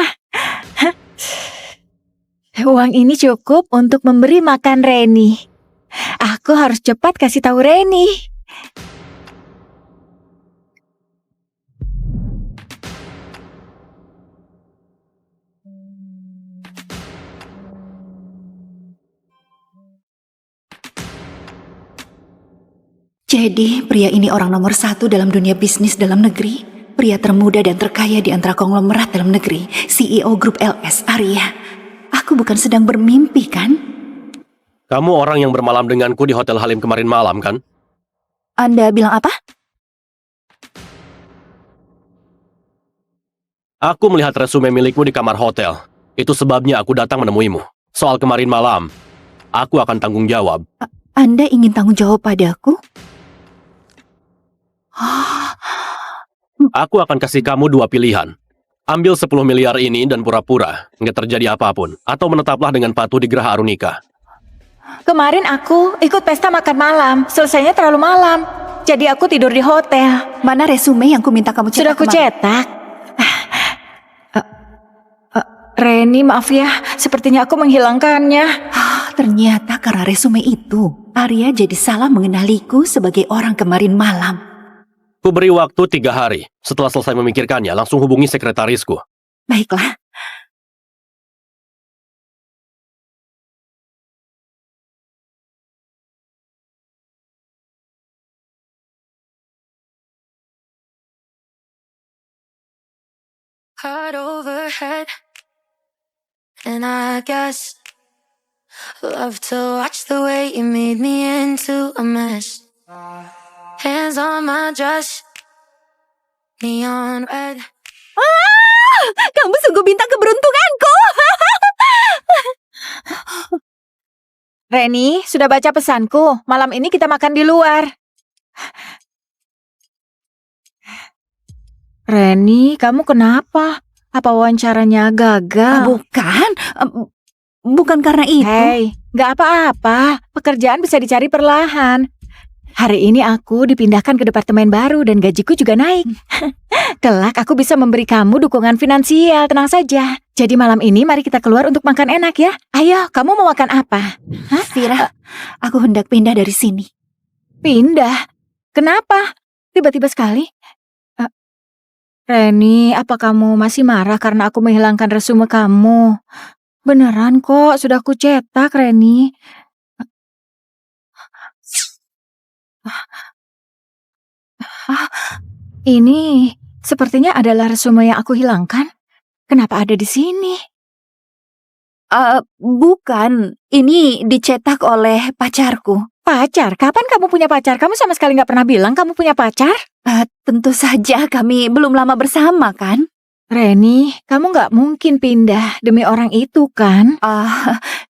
Speaker 10: Uang ini cukup untuk memberi makan Reni. Aku harus cepat kasih tahu Reni.
Speaker 1: Jadi, pria ini orang nomor 1 dalam dunia bisnis dalam negeri. Pria termuda dan terkaya di antara konglomerat dalam negeri. CEO grup LS, Arya. Aku bukan sedang bermimpi, kan?
Speaker 6: Kamu orang yang bermalam denganku di Hotel Halim kemarin malam, kan?
Speaker 1: Anda bilang apa?
Speaker 6: Aku melihat resume milikmu di kamar hotel. Itu sebabnya aku datang menemuimu. Soal kemarin malam, aku akan tanggung jawab.
Speaker 1: Anda ingin tanggung jawab padaku?
Speaker 6: Aku akan kasih kamu 2 pilihan. Ambil 10 miliar ini dan pura-pura nggak terjadi apapun. Atau menetaplah dengan patuh di Geraha Arunika.
Speaker 10: Kemarin aku ikut pesta makan malam. Selesainya terlalu malam. Jadi aku tidur di hotel.
Speaker 1: Mana resume yang ku minta kamu cetak?
Speaker 10: Sudah aku
Speaker 1: kemarin?
Speaker 10: cetak. Reni, maaf ya. Sepertinya aku menghilangkannya.
Speaker 1: Ternyata karena resume itu, Arya jadi salah mengenaliku sebagai orang kemarin malam.
Speaker 6: Ku beri waktu 3 hari. Setelah selesai memikirkannya, langsung hubungi sekretarisku.
Speaker 1: Baiklah.
Speaker 11: Heart overhead, and I guess love to watch the way you made me into a mess. Hands on my dress, neon red.
Speaker 3: Kamu sungguh bintang keberuntunganku.
Speaker 10: Reni, sudah baca pesanku. Malam ini kita makan di luar. Reni, kamu kenapa? Apa wawancaranya gagal?
Speaker 1: Bukan karena itu.
Speaker 10: Hei, gak apa-apa. Pekerjaan bisa dicari perlahan. Hari ini aku dipindahkan ke departemen baru dan gajiku juga naik. Kelak aku bisa memberi kamu dukungan finansial, tenang saja. Jadi malam ini mari kita keluar untuk makan enak ya. Ayo, kamu mau makan apa? Hah?
Speaker 1: Vira, aku hendak pindah dari sini.
Speaker 10: Pindah? Kenapa? Tiba-tiba sekali? Reni, apa kamu masih marah karena aku menghilangkan resume kamu? Beneran kok, sudah aku cetak, Reni. Ini sepertinya adalah resume yang aku hilangkan. Kenapa ada di sini?
Speaker 1: Bukan, ini dicetak oleh pacarku.
Speaker 10: Pacar? Kapan kamu punya pacar? Kamu sama sekali nggak pernah bilang kamu punya pacar?
Speaker 1: Tentu saja kami belum lama bersama, kan?
Speaker 10: Reni, kamu nggak mungkin pindah demi orang itu, kan?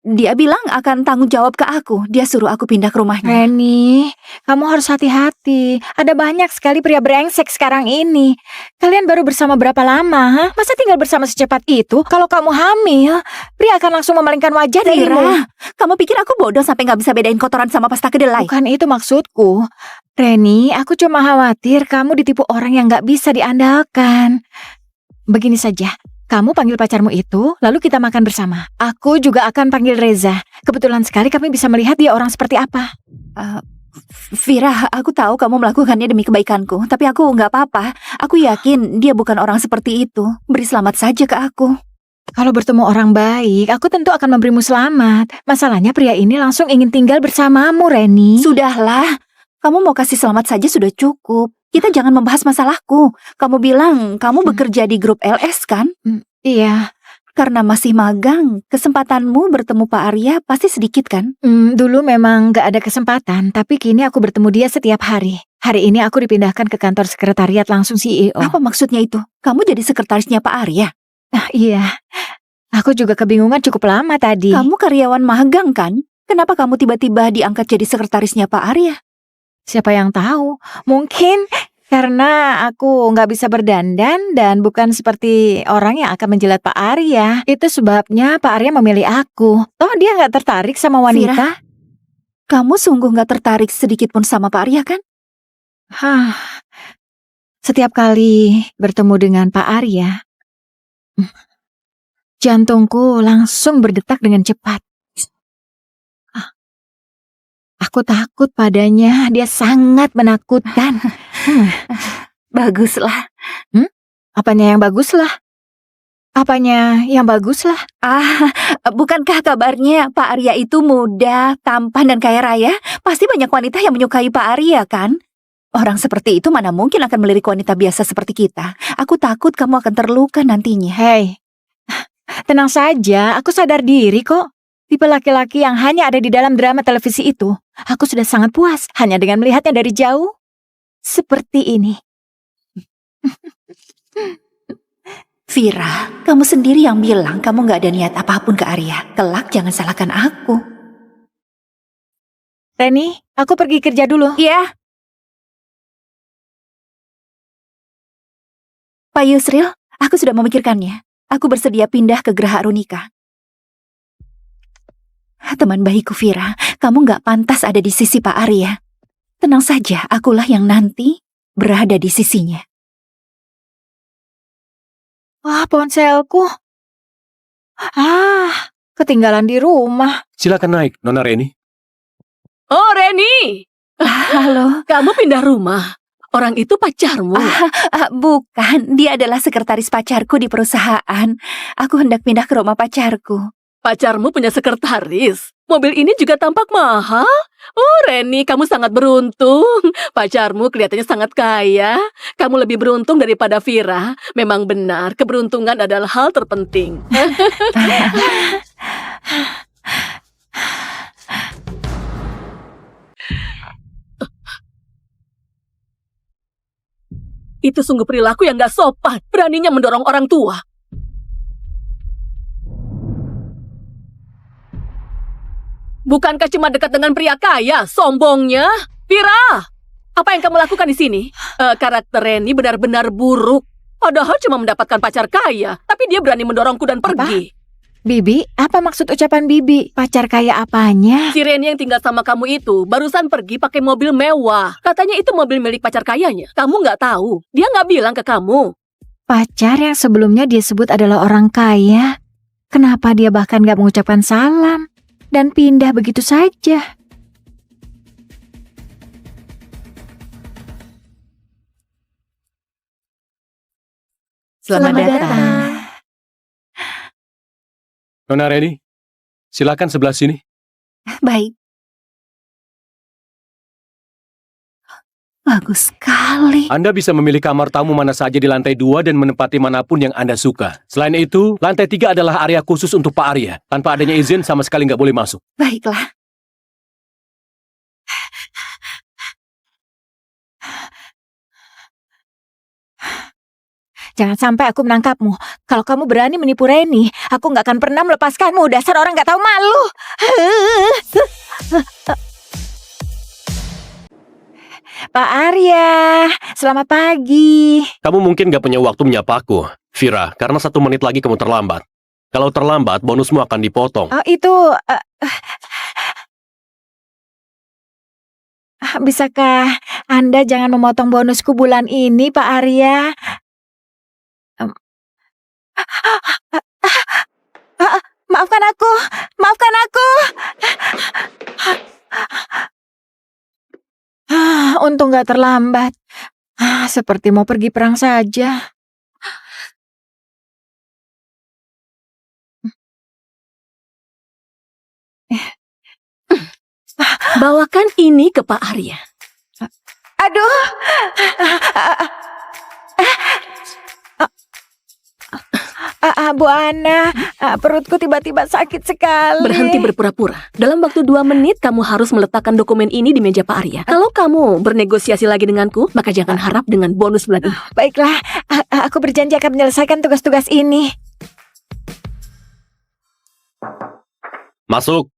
Speaker 1: Dia bilang akan tanggung jawab ke aku. Dia suruh aku pindah ke rumahnya.
Speaker 10: Reni, kamu harus hati-hati. Ada banyak sekali pria brengsek sekarang ini. Kalian baru bersama berapa lama? Ha? Masa tinggal bersama secepat itu? Kalau kamu hamil, pria akan langsung memalingkan wajah darimu.
Speaker 1: Vira, kamu pikir aku bodoh sampai nggak bisa bedain kotoran sama pasta kedelai?
Speaker 10: Bukan itu maksudku. Reni, aku cuma khawatir kamu ditipu orang yang nggak bisa diandalkan. Begini saja. Kamu panggil pacarmu itu, lalu kita makan bersama. Aku juga akan panggil Reza. Kebetulan sekali kami bisa melihat dia orang seperti apa.
Speaker 1: Vira, aku tahu kamu melakukannya demi kebaikanku. Tapi aku nggak apa-apa. Aku yakin dia bukan orang seperti itu. Beri selamat saja ke aku.
Speaker 10: Kalau bertemu orang baik, aku tentu akan memberimu selamat. Masalahnya pria ini langsung ingin tinggal bersamamu, Reni.
Speaker 1: Sudahlah. Kamu mau kasih selamat saja sudah cukup. Kita jangan membahas masalahku. Kamu bilang kamu bekerja di grup LS, kan?
Speaker 10: Iya.
Speaker 1: Karena masih magang, kesempatanmu bertemu Pak Arya pasti sedikit, kan?
Speaker 10: Dulu memang gak ada kesempatan, tapi kini aku bertemu dia setiap hari. Hari ini aku dipindahkan ke kantor sekretariat langsung CEO.
Speaker 1: Apa maksudnya itu? Kamu jadi sekretarisnya Pak Arya?
Speaker 10: Iya. Aku juga kebingungan cukup lama tadi.
Speaker 1: Kamu karyawan magang, kan? Kenapa kamu tiba-tiba diangkat jadi sekretarisnya Pak Arya?
Speaker 10: Siapa yang tahu? Mungkin karena aku nggak bisa berdandan dan bukan seperti orang yang akan menjilat Pak Arya. Itu sebabnya Pak Arya memilih aku. Toh dia nggak tertarik sama wanita.
Speaker 1: Vira, kamu sungguh nggak tertarik sedikit pun sama Pak Arya, kan?
Speaker 10: Setiap kali bertemu dengan Pak Arya, jantungku langsung berdetak dengan cepat. Aku takut padanya, dia sangat menakutkan.
Speaker 1: Baguslah.
Speaker 10: Apanya yang baguslah? Apanya yang baguslah?
Speaker 1: Bukankah kabarnya Pak Arya itu muda, tampan, dan kaya raya? Pasti banyak wanita yang menyukai Pak Arya, kan? Orang seperti itu mana mungkin akan melirik wanita biasa seperti kita. Aku takut kamu akan terluka nantinya.
Speaker 10: Hei, tenang saja, aku sadar diri kok. Tipe laki-laki yang hanya ada di dalam drama televisi itu, aku sudah sangat puas hanya dengan melihatnya dari jauh. Seperti ini.
Speaker 1: Vira, kamu sendiri yang bilang kamu gak ada niat apapun ke Arya. Kelak jangan salahkan aku.
Speaker 10: Reni, aku pergi kerja dulu.
Speaker 1: Iya. Pak Yusril, aku sudah memikirkannya. Aku bersedia pindah ke Geraha Arunika. Teman baikku Vira, kamu gak pantas ada di sisi Pak Arya. Tenang saja, akulah yang nanti berada di sisinya.
Speaker 10: Wah, ponselku. Ketinggalan di rumah.
Speaker 9: Silakan naik, Nona Reni.
Speaker 3: Oh, Reni.
Speaker 1: Halo.
Speaker 3: Kamu pindah rumah. Orang itu pacarmu.
Speaker 1: Bukan, dia adalah sekretaris pacarku di perusahaan. Aku hendak pindah ke rumah pacarku.
Speaker 3: Pacarmu punya sekretaris. Mobil ini juga tampak mahal. Oh, Reni, kamu sangat beruntung. Pacarmu kelihatannya sangat kaya. Kamu lebih beruntung daripada Vira. Memang benar, keberuntungan adalah hal terpenting. Itu sungguh perilaku yang gak sopan. Beraninya mendorong orang tua. Bukankah cuma dekat dengan pria kaya, sombongnya? Vira, apa yang kamu lakukan di sini? Karakter Reni benar-benar buruk. Padahal cuma mendapatkan pacar kaya, tapi dia berani mendorongku dan pergi.
Speaker 10: Bibi, apa maksud ucapan Bibi? Pacar kaya apanya?
Speaker 3: Si Reni yang tinggal sama kamu itu barusan pergi pakai mobil mewah. Katanya itu mobil milik pacar kayanya. Kamu nggak tahu. Dia nggak bilang ke kamu.
Speaker 10: Pacar yang sebelumnya dia sebut adalah orang kaya. Kenapa dia bahkan gak mengucapkan salam? Dan pindah begitu saja.
Speaker 5: Selamat datang.
Speaker 9: Nona Reni, silakan sebelah sini.
Speaker 1: Baik. Bagus sekali.
Speaker 9: Anda bisa memilih kamar tamu mana saja di lantai 2 dan menempati manapun yang Anda suka. Selain itu, lantai 3 adalah area khusus untuk Pak Arya. Tanpa adanya izin, sama sekali nggak boleh masuk.
Speaker 1: Baiklah.
Speaker 10: Jangan sampai aku menangkapmu. Kalau kamu berani menipu Reni, aku gak akan pernah melepaskanmu. Dasar orang gak tahu malu. Pak Arya, selamat pagi.
Speaker 6: Kamu mungkin gak punya waktu menyapaku, Vira, karena 1 menit lagi kamu terlambat. Kalau terlambat, bonusmu akan dipotong.
Speaker 10: Oh, itu... bisakah Anda jangan memotong bonusku bulan ini, Pak Arya? Maafkan aku, maafkan aku. Untung gak terlambat. Seperti mau pergi perang saja.
Speaker 3: Bawakan ini ke Pak Arya.
Speaker 10: Aduh. Bu Ana, perutku tiba-tiba sakit sekali.
Speaker 3: Berhenti berpura-pura. Dalam waktu 2 menit, kamu harus meletakkan dokumen ini di meja Pak Arya. Kalau kamu bernegosiasi lagi denganku, maka jangan harap dengan bonus bulan ini.
Speaker 10: Baiklah, aku berjanji akan menyelesaikan tugas-tugas ini.
Speaker 6: Masuk.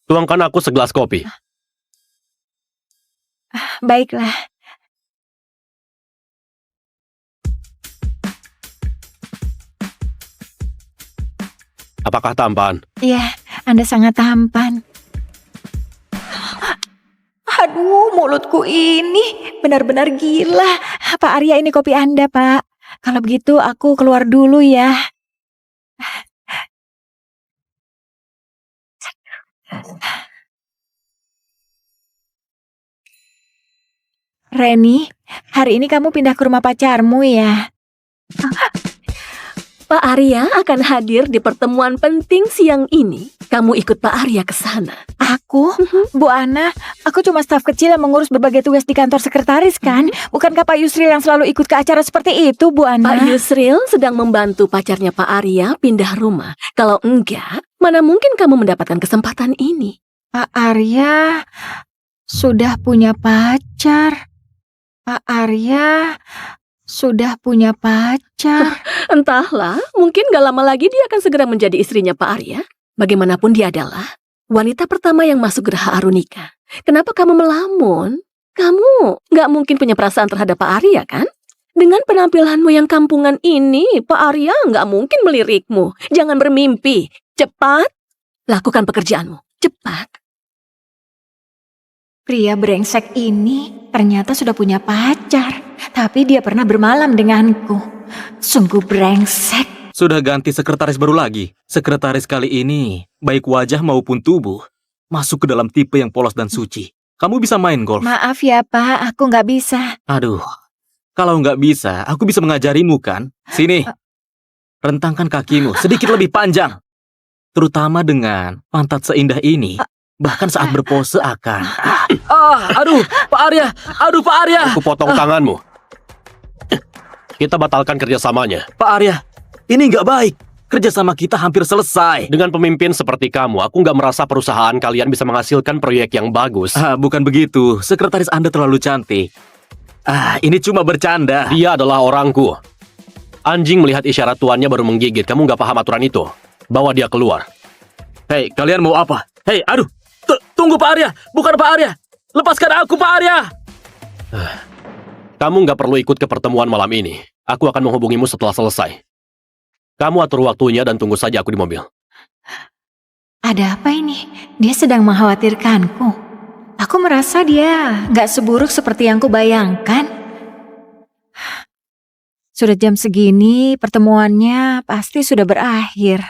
Speaker 6: Tuangkan aku segelas kopi.
Speaker 10: Baiklah.
Speaker 6: Apakah tampan?
Speaker 10: Iya, Anda sangat tampan. Aduh, mulutku ini benar-benar gila. Pak Arya, ini kopi Anda, Pak. Kalau begitu aku keluar dulu ya. Reni, hari ini kamu pindah ke rumah pacarmu ya?
Speaker 3: Pak Arya akan hadir di pertemuan penting siang ini. Kamu ikut Pak Arya ke sana.
Speaker 10: Aku? Bu Ana, aku cuma staf kecil yang mengurus berbagai tugas di kantor sekretaris kan? Bukankah Pak Yusril yang selalu ikut ke acara seperti itu, Bu Ana?
Speaker 3: Pak Yusril sedang membantu pacarnya Pak Arya pindah rumah. Kalau enggak, mana mungkin kamu mendapatkan kesempatan ini?
Speaker 10: Pak Arya sudah punya pacar. Pak Arya sudah punya pacar.
Speaker 3: Entahlah, mungkin gak lama lagi dia akan segera menjadi istrinya Pak Arya. Bagaimanapun dia adalah wanita pertama yang masuk Geraha Arunika. Kenapa kamu melamun? Kamu gak mungkin punya perasaan terhadap Pak Arya kan? Dengan penampilanmu yang kampungan ini, Pak Arya gak mungkin melirikmu. Jangan bermimpi. Cepat, lakukan pekerjaanmu. Cepat.
Speaker 10: Pria brengsek ini ternyata sudah punya pacar. Tapi dia pernah bermalam denganku. Sungguh brengsek.
Speaker 12: Sudah ganti sekretaris baru lagi. Sekretaris kali ini, baik wajah maupun tubuh, masuk ke dalam tipe yang polos dan suci. Kamu bisa main golf?
Speaker 10: Maaf ya Pak, aku nggak bisa.
Speaker 12: Aduh, kalau nggak bisa, aku bisa mengajarimu kan? Sini, rentangkan kakimu sedikit lebih panjang. Terutama dengan pantat seindah ini. Bahkan saat berpose akan...
Speaker 6: Aduh, Pak Arya! Aduh, Pak Arya! Aku potong tanganmu. Kita batalkan kerjasamanya.
Speaker 12: Pak Arya, ini nggak baik. Kerjasama kita hampir selesai.
Speaker 6: Dengan pemimpin seperti kamu, aku nggak merasa perusahaan kalian bisa menghasilkan proyek yang bagus.
Speaker 12: Bukan begitu. Sekretaris Anda terlalu cantik. Ini cuma bercanda.
Speaker 6: Dia adalah orangku. Anjing melihat isyarat tuannya baru menggigit. Kamu nggak paham aturan itu. Bawa dia keluar.
Speaker 12: Hei, kalian mau apa? Hei, aduh. Tunggu Pak Arya. Bukan Pak Arya. Lepaskan aku, Pak Arya.
Speaker 6: Kamu nggak perlu ikut ke pertemuan malam ini. Aku akan menghubungimu setelah selesai. Kamu atur waktunya dan tunggu saja aku di mobil.
Speaker 10: Ada apa ini? Dia sedang mengkhawatirkanku. Aku merasa dia nggak seburuk seperti yang kubayangkan. Sudah jam segini, pertemuannya pasti sudah berakhir.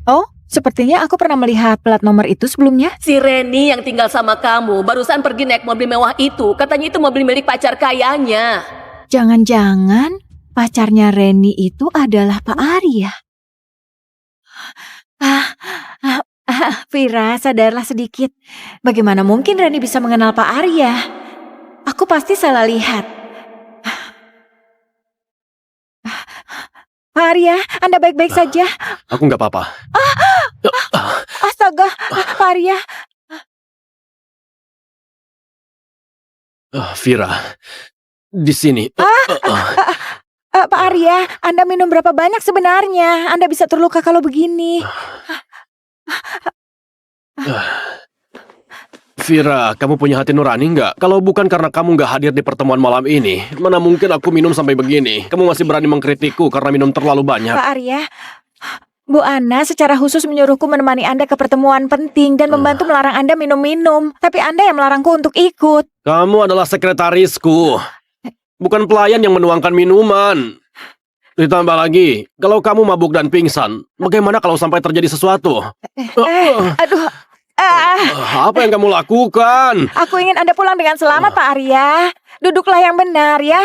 Speaker 10: Oh, sepertinya aku pernah melihat plat nomor itu sebelumnya.
Speaker 3: Si Reni yang tinggal sama kamu barusan pergi naik mobil mewah itu. Katanya itu mobil milik pacar kayanya.
Speaker 10: Jangan-jangan pacarnya Reni itu adalah Pak Arya. Vira, sadarlah sedikit. Bagaimana mungkin Reni bisa mengenal Pak Arya? Aku pasti salah lihat. Pak Arya, Anda baik-baik saja?
Speaker 6: Aku nggak apa-apa.
Speaker 10: Astaga, Pak Arya.
Speaker 6: Vira, di sini.
Speaker 10: Pak Arya, Anda minum berapa banyak sebenarnya? Anda bisa terluka kalau begini.
Speaker 6: Vira, kamu punya hati nurani nggak? Kalau bukan karena kamu nggak hadir di pertemuan malam ini, mana mungkin aku minum sampai begini? Kamu masih berani mengkritikku karena minum terlalu banyak.
Speaker 10: Pak Arya, Bu Ana secara khusus menyuruhku menemani Anda ke pertemuan penting dan membantu melarang Anda minum-minum. Tapi Anda yang melarangku untuk ikut.
Speaker 6: Kamu adalah sekretarisku, bukan pelayan yang menuangkan minuman. Ditambah lagi, kalau kamu mabuk dan pingsan, bagaimana kalau sampai terjadi sesuatu?
Speaker 10: Aduh.
Speaker 6: Apa yang kamu lakukan?
Speaker 10: Aku ingin Anda pulang dengan selamat, Pak Arya. Duduklah yang benar ya.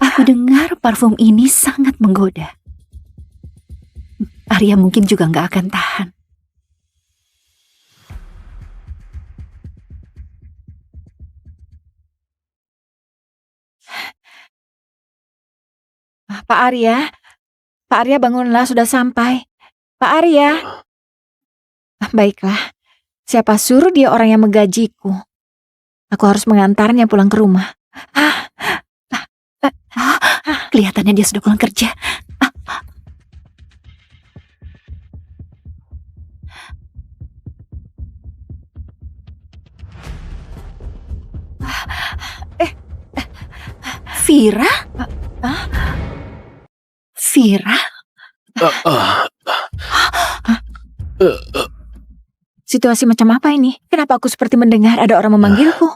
Speaker 1: Aku dengar parfum ini sangat menggoda. Arya mungkin juga nggak akan tahan.
Speaker 10: Pak Arya bangunlah, sudah sampai. Pak Arya. Baiklah, siapa suruh dia orang yang menggajiku? Aku harus mengantarnya pulang ke rumah.
Speaker 1: Kelihatannya dia sudah pulang kerja. Vira? Vira?
Speaker 10: Situasi macam apa ini? Kenapa aku seperti mendengar ada orang memanggilku?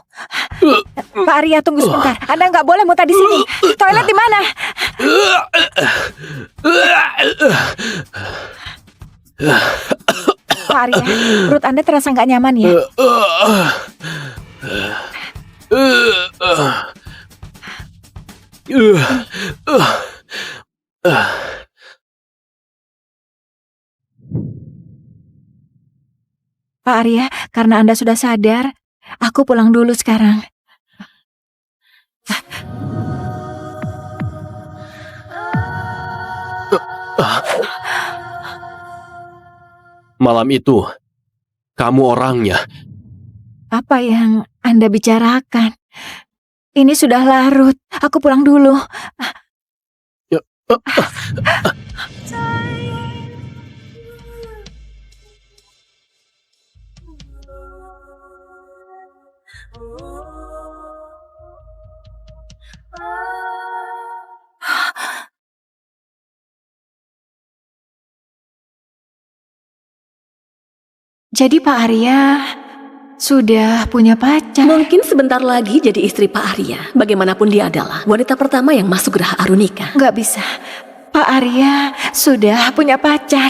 Speaker 10: Pak Arya, tunggu sebentar. Anda nggak boleh muntah di sini. Toilet di mana? Pak Arya, perut Anda terasa nggak nyaman ya? Pak Arya, karena Anda sudah sadar, aku pulang dulu sekarang.
Speaker 6: Malam itu, kamu orangnya.
Speaker 10: Apa yang Anda bicarakan? Ini sudah larut. Aku pulang dulu. Jadi Pak Arya sudah punya pacar?
Speaker 3: Mungkin sebentar lagi jadi istri Pak Arya. Bagaimanapun dia adalah wanita pertama yang masuk Geraha Arunika.
Speaker 10: Nggak bisa. Pak Arya sudah punya pacar.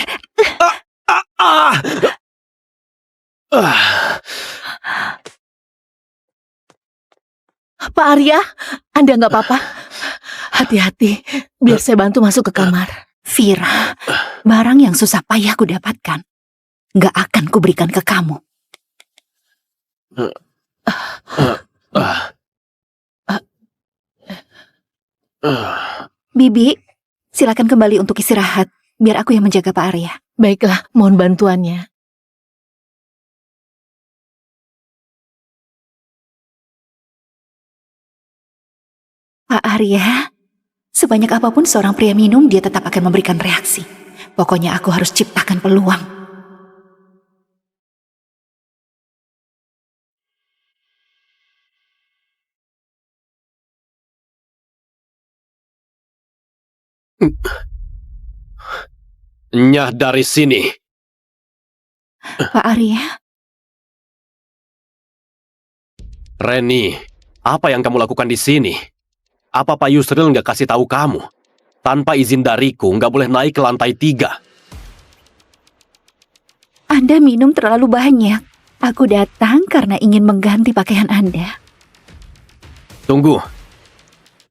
Speaker 3: Pak Arya, Anda nggak apa-apa? Hati-hati, biar saya bantu masuk ke kamar.
Speaker 1: Vira, barang yang susah payah ku dapatkan, nggak akan kuberikan ke kamu. Bibi, silakan kembali untuk istirahat. Biar aku yang menjaga Pak Arya.
Speaker 3: Baiklah, mohon bantuannya.
Speaker 1: Pak Arya, sebanyak apapun seorang pria minum, dia tetap akan memberikan reaksi. Pokoknya aku harus ciptakan peluang.
Speaker 6: Nyah dari sini.
Speaker 1: Pak Arya,
Speaker 6: Reni, apa yang kamu lakukan di sini? Apa Pak Yusril nggak kasih tahu kamu? Tanpa izin dariku, nggak boleh naik ke lantai 3.
Speaker 1: Anda minum terlalu banyak. Aku datang karena ingin mengganti pakaian Anda.
Speaker 6: Tunggu.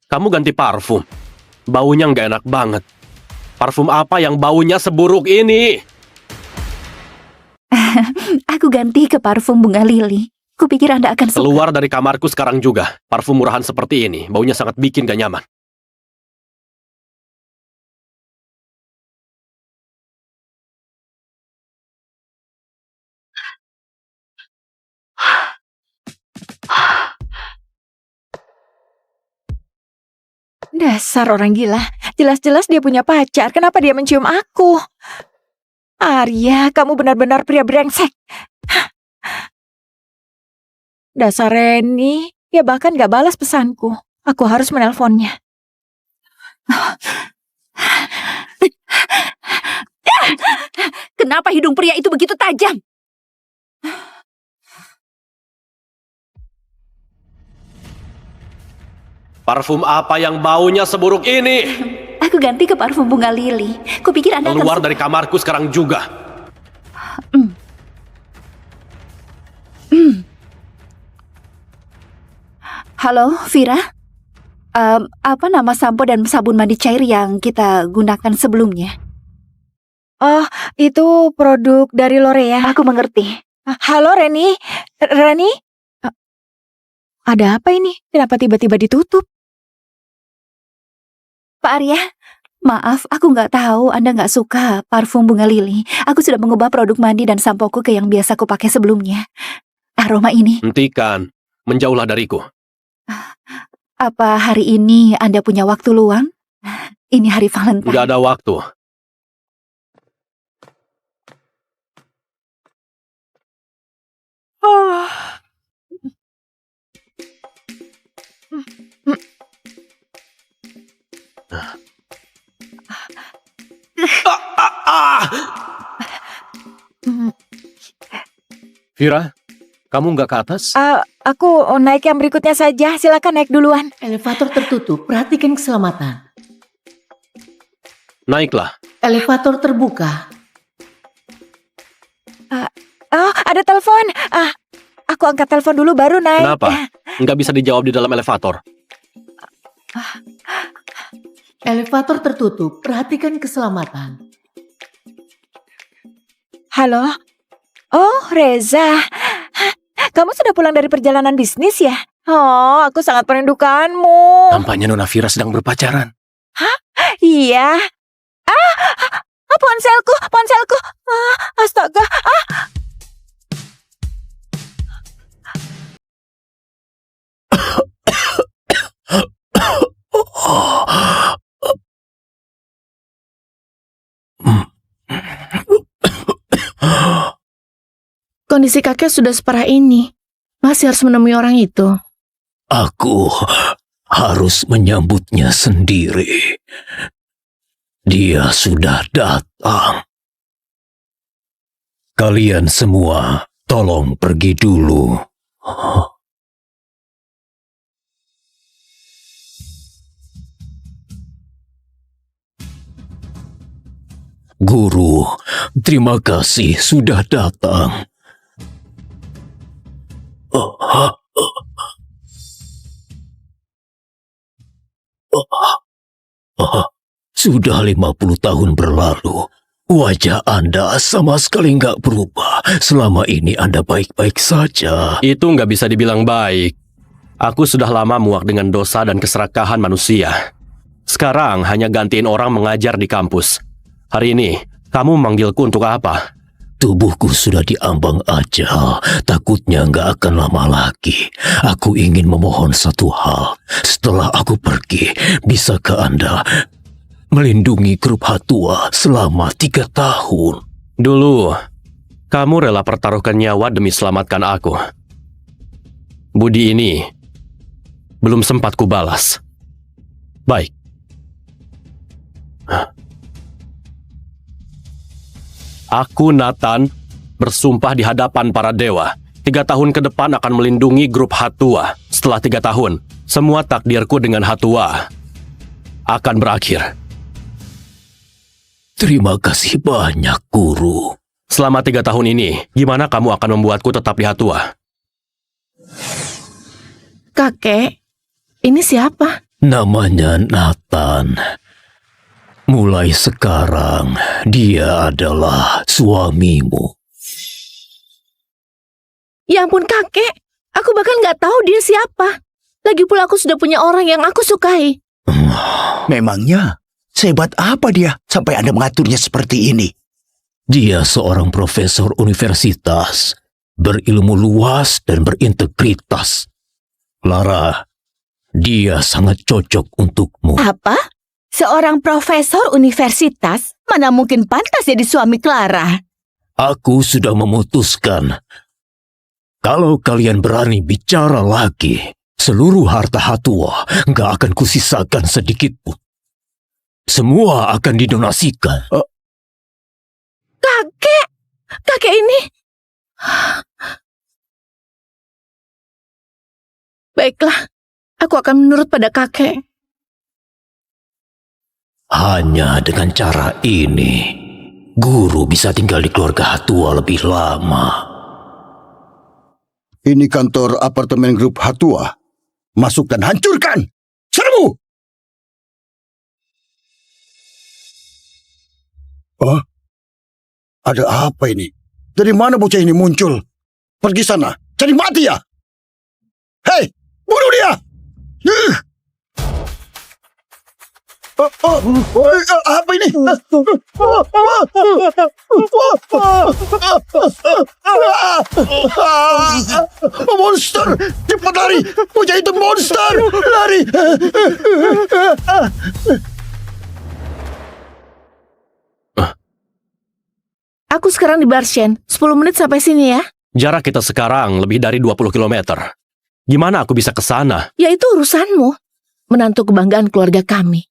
Speaker 6: Kamu ganti parfum. Baunya nggak enak banget. Parfum apa yang baunya seburuk ini?
Speaker 1: Aku ganti ke parfum bunga lili. Kupikir Anda akan suka.
Speaker 6: Keluar dari kamarku sekarang juga. Parfum murahan seperti ini, baunya sangat bikin gak nyaman.
Speaker 10: Dasar orang gila. Jelas-jelas dia punya pacar. Kenapa dia mencium aku? Arya, kamu benar-benar pria brengsek. Dasar Reni, dia bahkan gak balas pesanku. Aku harus menelponnya.
Speaker 1: Kenapa hidung pria itu begitu tajam?
Speaker 6: Parfum apa yang baunya seburuk ini?
Speaker 1: Aku ganti ke parfum bunga lili. Kupikir Anda
Speaker 6: Keluar
Speaker 1: akan
Speaker 6: dari kamarku sekarang juga.
Speaker 1: Halo, Vira. Apa nama sampo dan sabun mandi cair yang kita gunakan sebelumnya?
Speaker 10: Oh, itu produk dari L'Oreal.
Speaker 1: Aku mengerti.
Speaker 10: Halo Reni. Reni? Ada apa ini? Kenapa tiba-tiba ditutup?
Speaker 1: Pak Arya, maaf, aku nggak tahu Anda nggak suka parfum bunga lili. Aku sudah mengubah produk mandi dan sampoku ke yang biasa aku pakai sebelumnya. Aroma ini.
Speaker 6: Hentikan, menjauhlah dariku.
Speaker 1: Apa hari ini Anda punya waktu luang? Ini hari Valentine.
Speaker 6: Nggak ada waktu. Vira, kamu nggak ke atas?
Speaker 10: Aku naik yang berikutnya saja. Silakan naik duluan.
Speaker 5: Elevator tertutup, perhatikan keselamatan.
Speaker 6: Naiklah.
Speaker 5: Elevator terbuka.
Speaker 10: Oh, ada telepon. Aku angkat telepon dulu baru naik.
Speaker 6: Kenapa? Nggak bisa dijawab di dalam elevator.
Speaker 5: Elevator tertutup, perhatikan keselamatan.
Speaker 10: Halo? Oh, Reza. Kamu sudah pulang dari perjalanan bisnis ya? Oh, aku sangat merindukanmu.
Speaker 6: Tampaknya Nona Vira sedang berpacaran.
Speaker 10: Iya. Ponselku. Astaga.
Speaker 5: Kondisi kakek sudah separah ini. Masih harus menemui orang itu.
Speaker 13: Aku harus menyambutnya sendiri. Dia sudah datang. Kalian semua tolong pergi dulu. Guru, terima kasih sudah datang. Sudah 50 tahun berlalu. Wajah Anda sama sekali nggak berubah. Selama ini Anda baik-baik saja.
Speaker 6: Itu nggak bisa dibilang baik. Aku sudah lama muak dengan dosa dan keserakahan manusia. Sekarang hanya gantiin orang mengajar di kampus. Hari ini, kamu memanggilku untuk apa?
Speaker 13: Tubuhku sudah diambang ajal, takutnya nggak akan lama lagi. Aku ingin memohon satu hal. Setelah aku pergi, bisakah Anda melindungi grup Hatua selama 3 tahun?
Speaker 6: Dulu, kamu rela pertaruhkan nyawa demi selamatkan aku. Budi ini belum sempat kubalas. Baik. Aku, Nathan, bersumpah di hadapan para dewa. 3 tahun ke depan akan melindungi grup Hatua. Setelah 3 tahun, semua takdirku dengan Hatua akan berakhir.
Speaker 13: Terima kasih banyak, Guru.
Speaker 6: Selama 3 tahun ini, gimana kamu akan membuatku tetap di Hatua?
Speaker 5: Kakek, ini siapa?
Speaker 13: Namanya Nathan. Mulai sekarang, dia adalah suamimu.
Speaker 5: Ya ampun kakek, aku bahkan nggak tahu dia siapa. Lagi pula aku sudah punya orang yang aku sukai.
Speaker 14: Memangnya, sehebat apa dia sampai Anda mengaturnya seperti ini?
Speaker 13: Dia seorang profesor universitas, berilmu luas dan berintegritas. Lara, dia sangat cocok untukmu.
Speaker 3: Apa? Seorang profesor universitas? Mana mungkin pantas jadi suami Clara?
Speaker 13: Aku sudah memutuskan. Kalau kalian berani bicara lagi, seluruh harta Hatua nggak akan kusisakan sedikit pun. Semua akan didonasikan.
Speaker 5: Kakek! Kakek ini... Baiklah, aku akan menurut pada kakek.
Speaker 13: Hanya dengan cara ini, Guru bisa tinggal di keluarga Hatua lebih lama.
Speaker 8: Ini kantor apartemen grup Hatua. Masuk dan hancurkan! Serbu! Oh, ada apa ini? Dari mana bocah ini muncul? Pergi sana, cari mati ya! Hei, bunuh dia! Apa ini? Monster! Cepat lari! Bocah itu monster! Lari!
Speaker 5: Aku sekarang di Barshen, 10 menit sampai sini ya.
Speaker 6: Jarak kita sekarang lebih dari 20 km. Gimana aku bisa ke sana?
Speaker 5: Ya itu urusanmu. Menantu kebanggaan keluarga kami.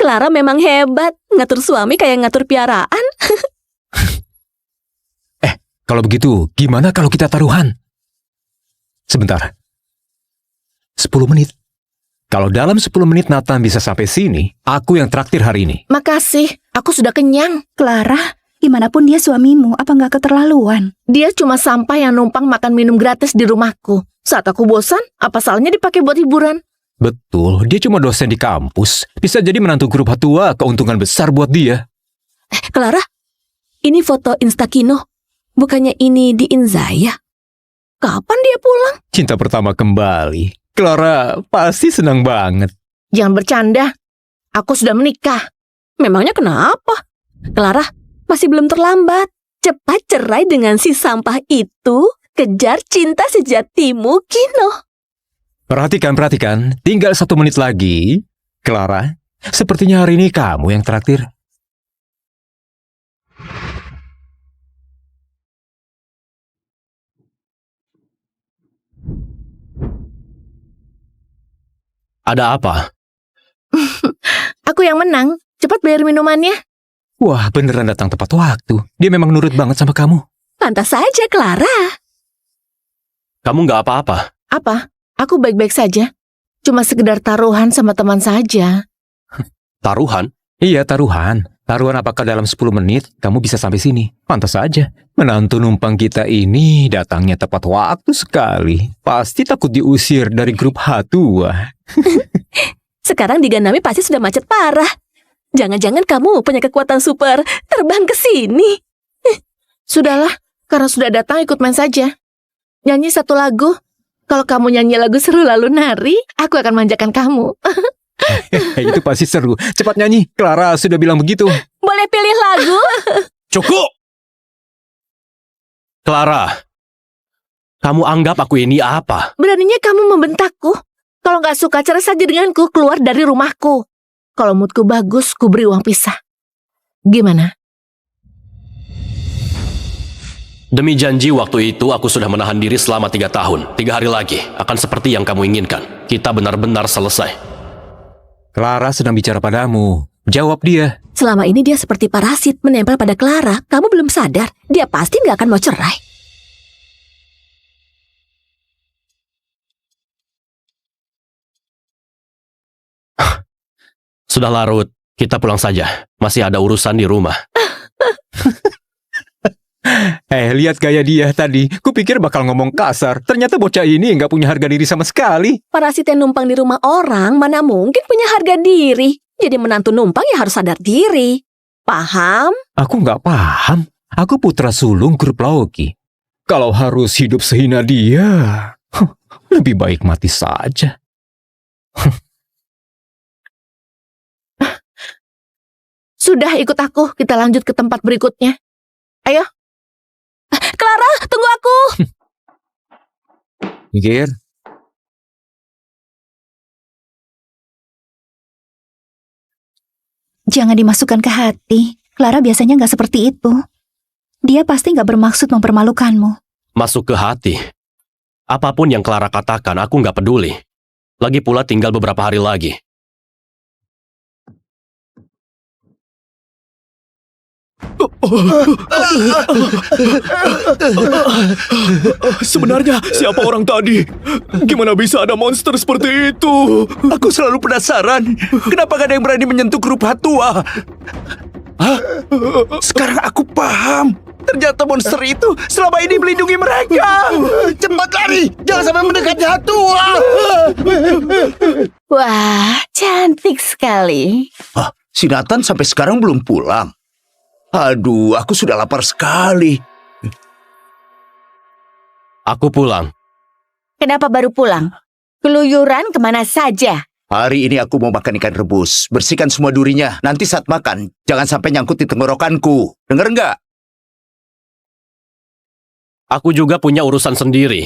Speaker 3: Clara memang hebat. Ngatur suami kayak ngatur piaraan.
Speaker 15: Kalau begitu, gimana kalau kita taruhan? Sebentar. 10 menit. Kalau dalam 10 menit Nathan bisa sampai sini, aku yang traktir hari ini.
Speaker 5: Makasih, aku sudah kenyang.
Speaker 1: Clara, gimana pun dia suamimu, apa nggak keterlaluan?
Speaker 5: Dia cuma sampah yang numpang makan minum gratis di rumahku. Saat aku bosan, apa salahnya dipakai buat hiburan?
Speaker 15: Betul, dia cuma dosen di kampus. Bisa jadi menantu grup Hatua, keuntungan besar buat dia.
Speaker 3: Clara, ini foto Instakino. Bukannya ini di Inzaya? Kapan dia pulang?
Speaker 15: Cinta pertama kembali. Clara pasti senang banget.
Speaker 5: Jangan bercanda. Aku sudah menikah.
Speaker 3: Memangnya kenapa? Clara, masih belum terlambat. Cepat cerai dengan si sampah itu. Kejar cinta sejatimu, Kino.
Speaker 15: Perhatikan. Tinggal 1 menit lagi. Clara, sepertinya hari ini kamu yang traktir.
Speaker 6: Ada apa?
Speaker 5: Aku yang menang. Cepat bayar minumannya.
Speaker 15: Wah, beneran datang tepat waktu. Dia memang nurut banget sama kamu.
Speaker 3: Pantas saja, Clara.
Speaker 6: Kamu nggak apa-apa?
Speaker 5: Apa? Aku baik-baik saja. Cuma sekedar taruhan sama teman saja.
Speaker 6: Taruhan?
Speaker 15: Iya, taruhan. Taruhan apakah dalam 10 menit kamu bisa sampai sini. Pantas saja. Menantu numpang kita ini datangnya tepat waktu sekali. Pasti takut diusir dari grup Hatua.
Speaker 3: Sekarang di Ganami pasti sudah macet parah. Jangan-jangan kamu punya kekuatan super terbang ke sini.
Speaker 5: Sudahlah, karena sudah datang ikut main saja. Nyanyi 1 lagu. Kalau kamu nyanyi lagu seru lalu nari, aku akan manjakan kamu.
Speaker 15: Itu pasti seru. Cepat nyanyi. Clara sudah bilang begitu.
Speaker 3: Boleh pilih lagu?
Speaker 6: Cukup! Clara, kamu anggap aku ini apa?
Speaker 5: Beraninya kamu membentakku. Kalau nggak suka, cerai saja denganku, keluar dari rumahku. Kalau moodku bagus, ku beri uang pisah. Gimana?
Speaker 6: Demi janji waktu itu aku sudah menahan diri selama 3 tahun. 3 hari lagi akan seperti yang kamu inginkan. Kita benar-benar selesai.
Speaker 15: Clara sedang bicara padamu. Jawab dia.
Speaker 3: Selama ini dia seperti parasit menempel pada Clara. Kamu belum sadar. Dia pasti nggak akan mau cerai.
Speaker 6: Sudah larut, kita pulang saja. Masih ada urusan di rumah.
Speaker 15: Lihat gaya dia tadi. Kupikir bakal ngomong kasar. Ternyata bocah ini nggak punya harga diri sama sekali.
Speaker 3: Parasit yang numpang di rumah orang mana mungkin punya harga diri. Jadi menantu numpang ya harus sadar diri. Paham?
Speaker 15: Aku nggak paham. Aku putra sulung grup Laoki. Kalau harus hidup sehina dia, lebih baik mati saja.
Speaker 5: Sudah, ikut aku. Kita lanjut ke tempat berikutnya. Ayo.
Speaker 3: Clara, tunggu aku.
Speaker 15: Mikir.
Speaker 1: Jangan dimasukkan ke hati. Clara biasanya nggak seperti itu. Dia pasti nggak bermaksud mempermalukanmu.
Speaker 6: Masuk ke hati. Apapun yang Clara katakan, aku nggak peduli. Lagi pula tinggal beberapa hari lagi.
Speaker 2: Sebenarnya siapa orang tadi? Gimana bisa ada monster seperti itu?
Speaker 14: Aku selalu penasaran. Kenapa gak ada yang berani menyentuh grup Hatua? Hah? Sekarang aku paham. Ternyata monster itu selama ini melindungi mereka. Cepat lari, jangan sampai mendekati Hatua.
Speaker 5: Wah, cantik sekali.
Speaker 14: Si Nathan sampai sekarang belum pulang. Aduh, aku sudah lapar sekali.
Speaker 6: Aku pulang.
Speaker 5: Kenapa baru pulang? Keluyuran kemana saja?
Speaker 14: Hari ini aku mau makan ikan rebus. Bersihkan semua durinya. Nanti saat makan, jangan sampai nyangkut di tenggorokanku. Dengar nggak?
Speaker 6: Aku juga punya urusan sendiri.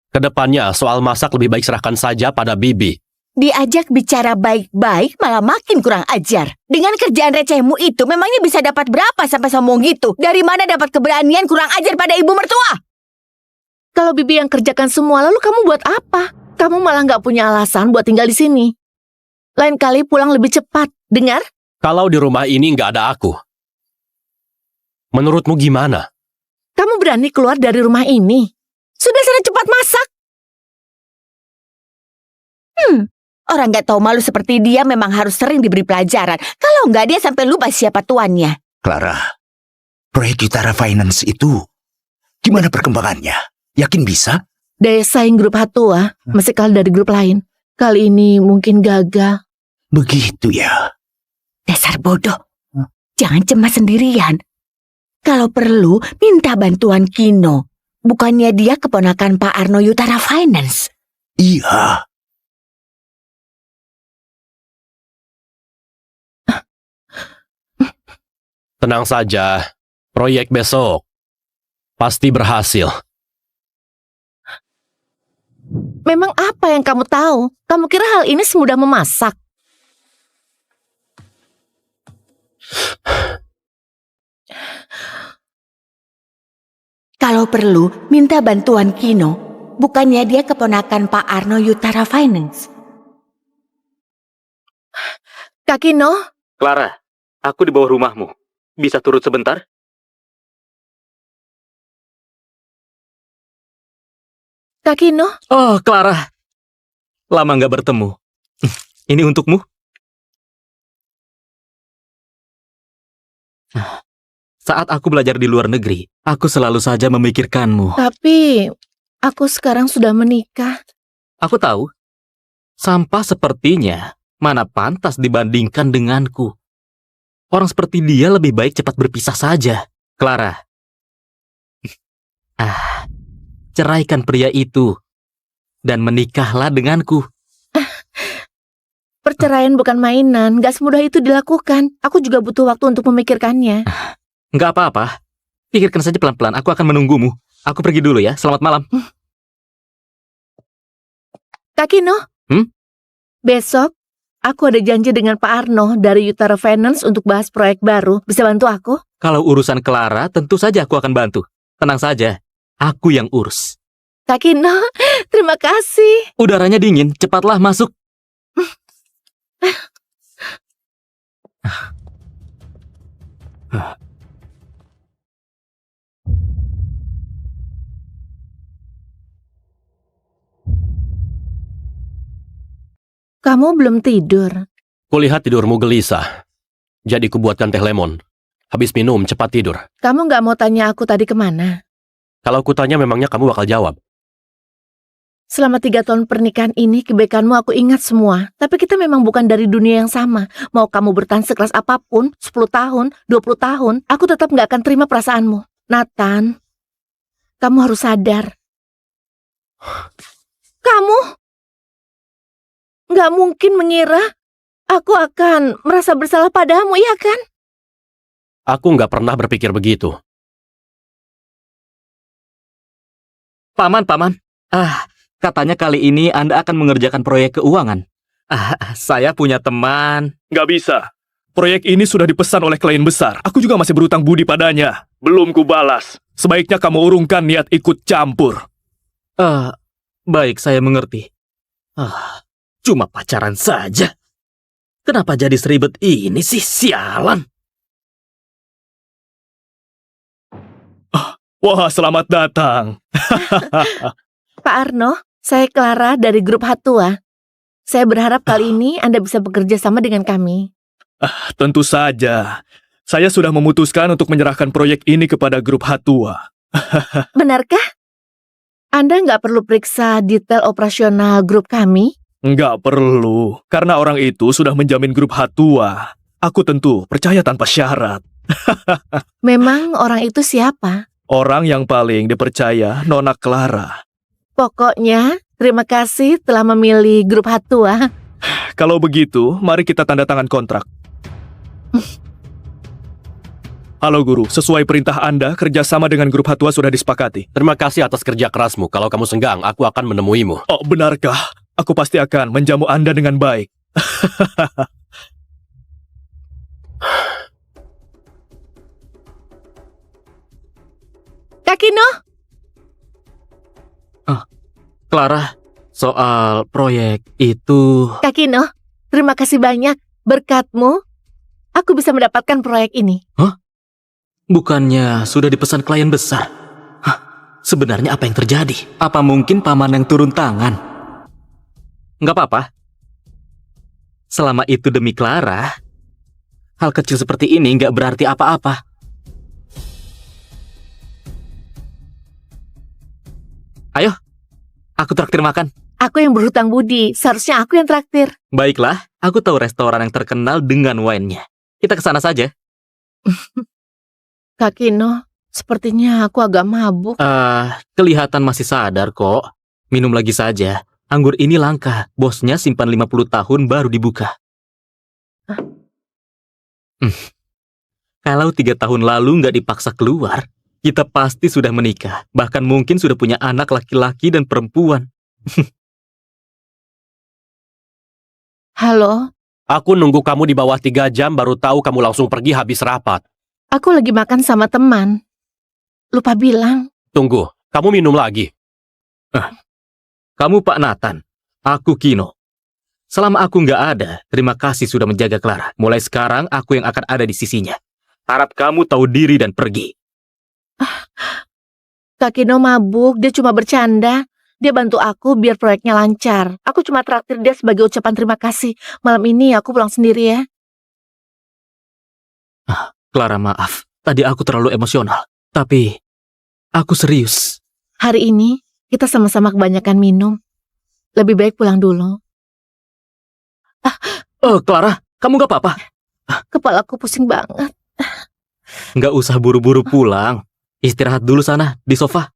Speaker 6: Kedepannya soal masak lebih baik serahkan saja pada Bibi.
Speaker 5: Diajak bicara baik-baik malah makin kurang ajar. Dengan kerjaan recehmu itu memangnya bisa dapat berapa sampai sombong gitu? Dari mana dapat keberanian kurang ajar pada ibu mertua? Kalau Bibi yang kerjakan semua, lalu kamu buat apa? Kamu malah nggak punya alasan buat tinggal di sini. Lain kali pulang lebih cepat. Dengar?
Speaker 6: Kalau di rumah ini nggak ada aku, menurutmu gimana?
Speaker 5: Kamu berani keluar dari rumah ini? Sudah sana cepat masak. Orang nggak tahu malu seperti dia memang harus sering diberi pelajaran. Kalau nggak dia sampai lupa siapa tuannya.
Speaker 14: Clara, proyek Utara Finance itu gimana perkembangannya? Yakin bisa?
Speaker 5: Daya saing grup Hatua masih kalah dari grup lain. Kali ini mungkin gagal.
Speaker 14: Begitu ya.
Speaker 5: Dasar bodoh. Jangan cemas sendirian. Kalau perlu, minta bantuan Kino. Bukannya dia keponakan Pak Arno Utara Finance.
Speaker 14: Iya.
Speaker 6: Tenang saja, proyek besok pasti berhasil.
Speaker 5: Memang apa yang kamu tahu? Kamu kira hal ini semudah memasak? Kalau perlu, minta bantuan Kino. Bukannya dia keponakan Pak Arno Utara Finance. Kak Kino?
Speaker 12: Clara, aku di bawah rumahmu. Bisa turut sebentar?
Speaker 5: Kak Kino?
Speaker 12: Oh, Clara. Lama nggak bertemu. Ini untukmu. Saat aku belajar di luar negeri, aku selalu saja memikirkanmu.
Speaker 5: Tapi, aku sekarang sudah menikah.
Speaker 12: Aku tahu. Sampah sepertinya mana pantas dibandingkan denganku. Orang seperti dia lebih baik cepat berpisah saja. Clara. Ceraikan pria itu. Dan menikahlah denganku.
Speaker 5: Perceraian bukan mainan, gak semudah itu dilakukan. Aku juga butuh waktu untuk memikirkannya.
Speaker 12: Nggak apa-apa. Pikirkan saja pelan-pelan, aku akan menunggumu. Aku pergi dulu ya, selamat malam.
Speaker 5: Kak Kino? Besok, aku ada janji dengan Pak Arno dari Utara Finance untuk bahas proyek baru. Bisa bantu aku?
Speaker 12: Kalau urusan Clara, tentu saja aku akan bantu. Tenang saja, aku yang urus.
Speaker 5: Kak Kino, terima kasih.
Speaker 12: Udaranya dingin, cepatlah masuk.
Speaker 5: Kamu belum tidur.
Speaker 6: Kulihat tidurmu gelisah. Jadi kubuatkan teh lemon. Habis minum, cepat tidur.
Speaker 5: Kamu gak mau tanya aku tadi kemana?
Speaker 6: Kalau kutanya memangnya kamu bakal jawab.
Speaker 5: Selama 3 tahun pernikahan ini, kebaikanmu aku ingat semua. Tapi kita memang bukan dari dunia yang sama. Mau kamu bertahan sekeras apapun, 10 tahun, 20 tahun, aku tetap gak akan terima perasaanmu. Nathan, kamu harus sadar. Kamu gak mungkin mengira aku akan merasa bersalah padamu, iya kan?
Speaker 6: Aku nggak pernah berpikir begitu.
Speaker 12: Paman. Katanya kali ini Anda akan mengerjakan proyek keuangan. Saya punya teman.
Speaker 2: Nggak bisa. Proyek ini sudah dipesan oleh klien besar. Aku juga masih berutang budi padanya. Belum kubalas. Sebaiknya kamu urungkan niat ikut campur.
Speaker 12: Baik, saya mengerti. Cuma pacaran saja. Kenapa jadi seribet ini sih, sialan?
Speaker 2: Wah, selamat datang.
Speaker 5: Pak Arno, saya Clara dari grup Hatua. Saya berharap kali ini Anda bisa bekerja sama dengan kami.
Speaker 2: Tentu saja. Saya sudah memutuskan untuk menyerahkan proyek ini kepada grup Hatua.
Speaker 5: Benarkah? Anda nggak perlu periksa detail operasional grup kami?
Speaker 2: Nggak perlu, karena orang itu sudah menjamin grup Hatua. Aku tentu percaya tanpa syarat.
Speaker 5: Memang orang itu siapa?
Speaker 2: Orang yang paling dipercaya, Nona Clara.
Speaker 5: Pokoknya, terima kasih telah memilih grup Hatua.
Speaker 2: Kalau begitu, mari kita tanda tangan kontrak. Halo Guru, sesuai perintah Anda, kerjasama dengan grup Hatua sudah disepakati.
Speaker 6: Terima kasih atas kerja kerasmu. Kalau kamu senggang, aku akan menemuimu.
Speaker 2: Oh, benarkah? Aku pasti akan menjamu Anda dengan baik.
Speaker 5: Kak Kino?
Speaker 12: Clara, soal proyek itu...
Speaker 5: Kak Kino, terima kasih banyak. Berkatmu, aku bisa mendapatkan proyek ini.
Speaker 12: Bukannya sudah dipesan klien besar? Sebenarnya apa yang terjadi? Apa mungkin paman yang turun tangan? Nggak apa-apa. Selama itu demi Clara, hal kecil seperti ini nggak berarti apa-apa. Ayo, aku traktir makan.
Speaker 5: Aku yang berhutang budi, seharusnya aku yang traktir.
Speaker 12: Baiklah, aku tahu restoran yang terkenal dengan wine-nya. Kita ke sana saja.
Speaker 5: Kak Kino, sepertinya aku agak mabuk.
Speaker 12: Kelihatan masih sadar kok. Minum lagi saja. Anggur ini langka. Bosnya simpan 50 tahun baru dibuka. Kalau 3 tahun lalu nggak dipaksa keluar, kita pasti sudah menikah. Bahkan mungkin sudah punya anak laki-laki dan perempuan.
Speaker 5: Halo,
Speaker 6: Aku nunggu kamu di bawah 3 jam baru tahu kamu langsung pergi habis rapat.
Speaker 5: aku lagi makan sama teman. Lupa bilang.
Speaker 6: Tunggu, kamu minum lagi.
Speaker 12: Kamu Pak Nathan, aku Kino. Selama aku nggak ada, terima kasih sudah menjaga Clara. Mulai sekarang aku yang akan ada di sisinya. Harap kamu tahu diri dan pergi.
Speaker 5: Kak Kino mabuk, dia cuma bercanda. Dia bantu aku biar proyeknya lancar. Aku cuma traktir dia sebagai ucapan terima kasih. Malam ini aku pulang sendiri ya.
Speaker 12: Clara, maaf. Tadi aku terlalu emosional. Tapi, aku serius.
Speaker 5: Hari ini kita sama-sama kebanyakan minum. Lebih baik pulang dulu.
Speaker 12: Clara, kamu gak apa-apa?
Speaker 5: Kepalaku pusing banget.
Speaker 12: Nggak usah buru-buru pulang. Istirahat dulu sana, di sofa.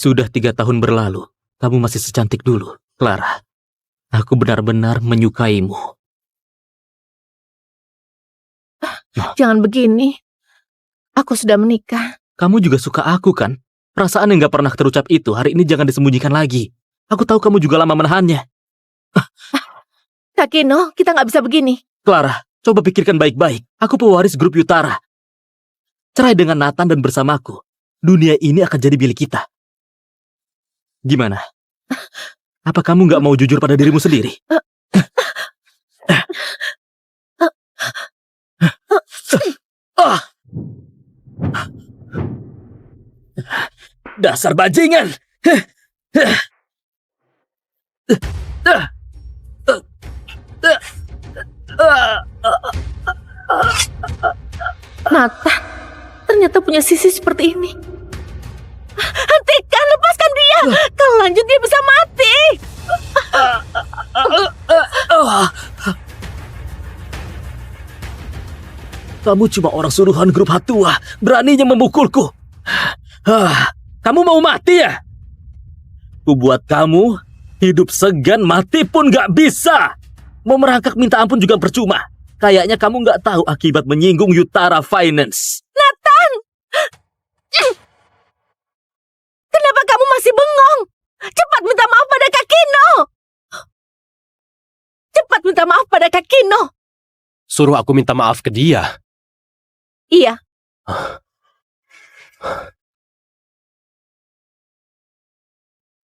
Speaker 12: Sudah 3 tahun berlalu, kamu masih secantik dulu, Clara. Aku benar-benar menyukaimu.
Speaker 5: Jangan begini. Aku sudah menikah.
Speaker 12: Kamu juga suka aku kan? Perasaan yang gak pernah terucap itu hari ini jangan disembunyikan lagi. Aku tahu kamu juga lama menahannya.
Speaker 5: Kak Kino, kita nggak bisa begini.
Speaker 12: Clara, coba pikirkan baik-baik. Aku pewaris grup Yutara. Cerai dengan Nathan dan bersamaku. Dunia ini akan jadi milik kita. Gimana? Apa kamu nggak mau jujur pada dirimu sendiri? Dasar bajingan!
Speaker 5: Nathan, ternyata punya sisi seperti ini. Hentikan, lepaskan dia. Kalau lanjut dia bisa mati.
Speaker 12: Kamu cuma orang suruhan grup Hatua, beraninya memukulku. Kamu mau mati ya? Ku buat kamu hidup segan, mati pun gak bisa. Mau merangkak minta ampun juga percuma. Kayaknya kamu gak tahu akibat menyinggung Yutara Finance.
Speaker 5: Nathan! Kenapa kamu masih bengong? Cepat minta maaf pada Kak Kino. Cepat minta maaf pada Kak Kino.
Speaker 6: Suruh aku minta maaf ke dia.
Speaker 5: Iya.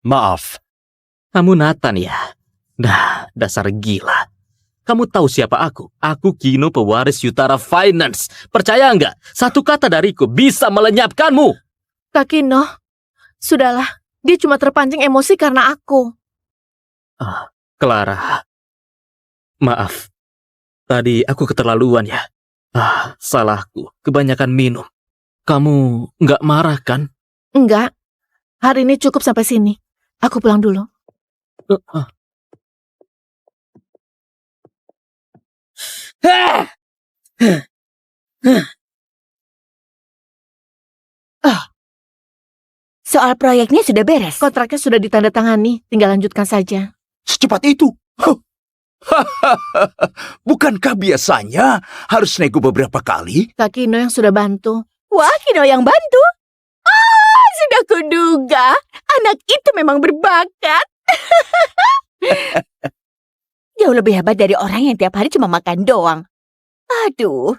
Speaker 6: Maaf.
Speaker 12: Kamu Nathan ya? Nah, dasar gila. Kamu tahu siapa aku? Aku Kino, pewaris Yutara Finance. Percaya nggak? Satu kata dariku bisa melenyapkanmu.
Speaker 5: Kak Kino, sudahlah. Dia cuma terpancing emosi karena aku.
Speaker 12: Clara. Maaf. Tadi aku keterlaluan ya. Salahku. Kebanyakan minum. Kamu nggak marah kan?
Speaker 5: Enggak. Hari ini cukup sampai sini. Aku pulang dulu. Soal proyeknya sudah beres. Kontraknya sudah ditandatangani, tinggal lanjutkan saja.
Speaker 14: Secepat itu? Bukankah biasanya harus nego beberapa kali?
Speaker 5: Kak Kino yang sudah bantu. Wah, Kino yang bantu? Sudah kuduga. Anak itu memang berbakat. Jauh lebih hebat dari orang yang tiap hari cuma makan doang. Aduh.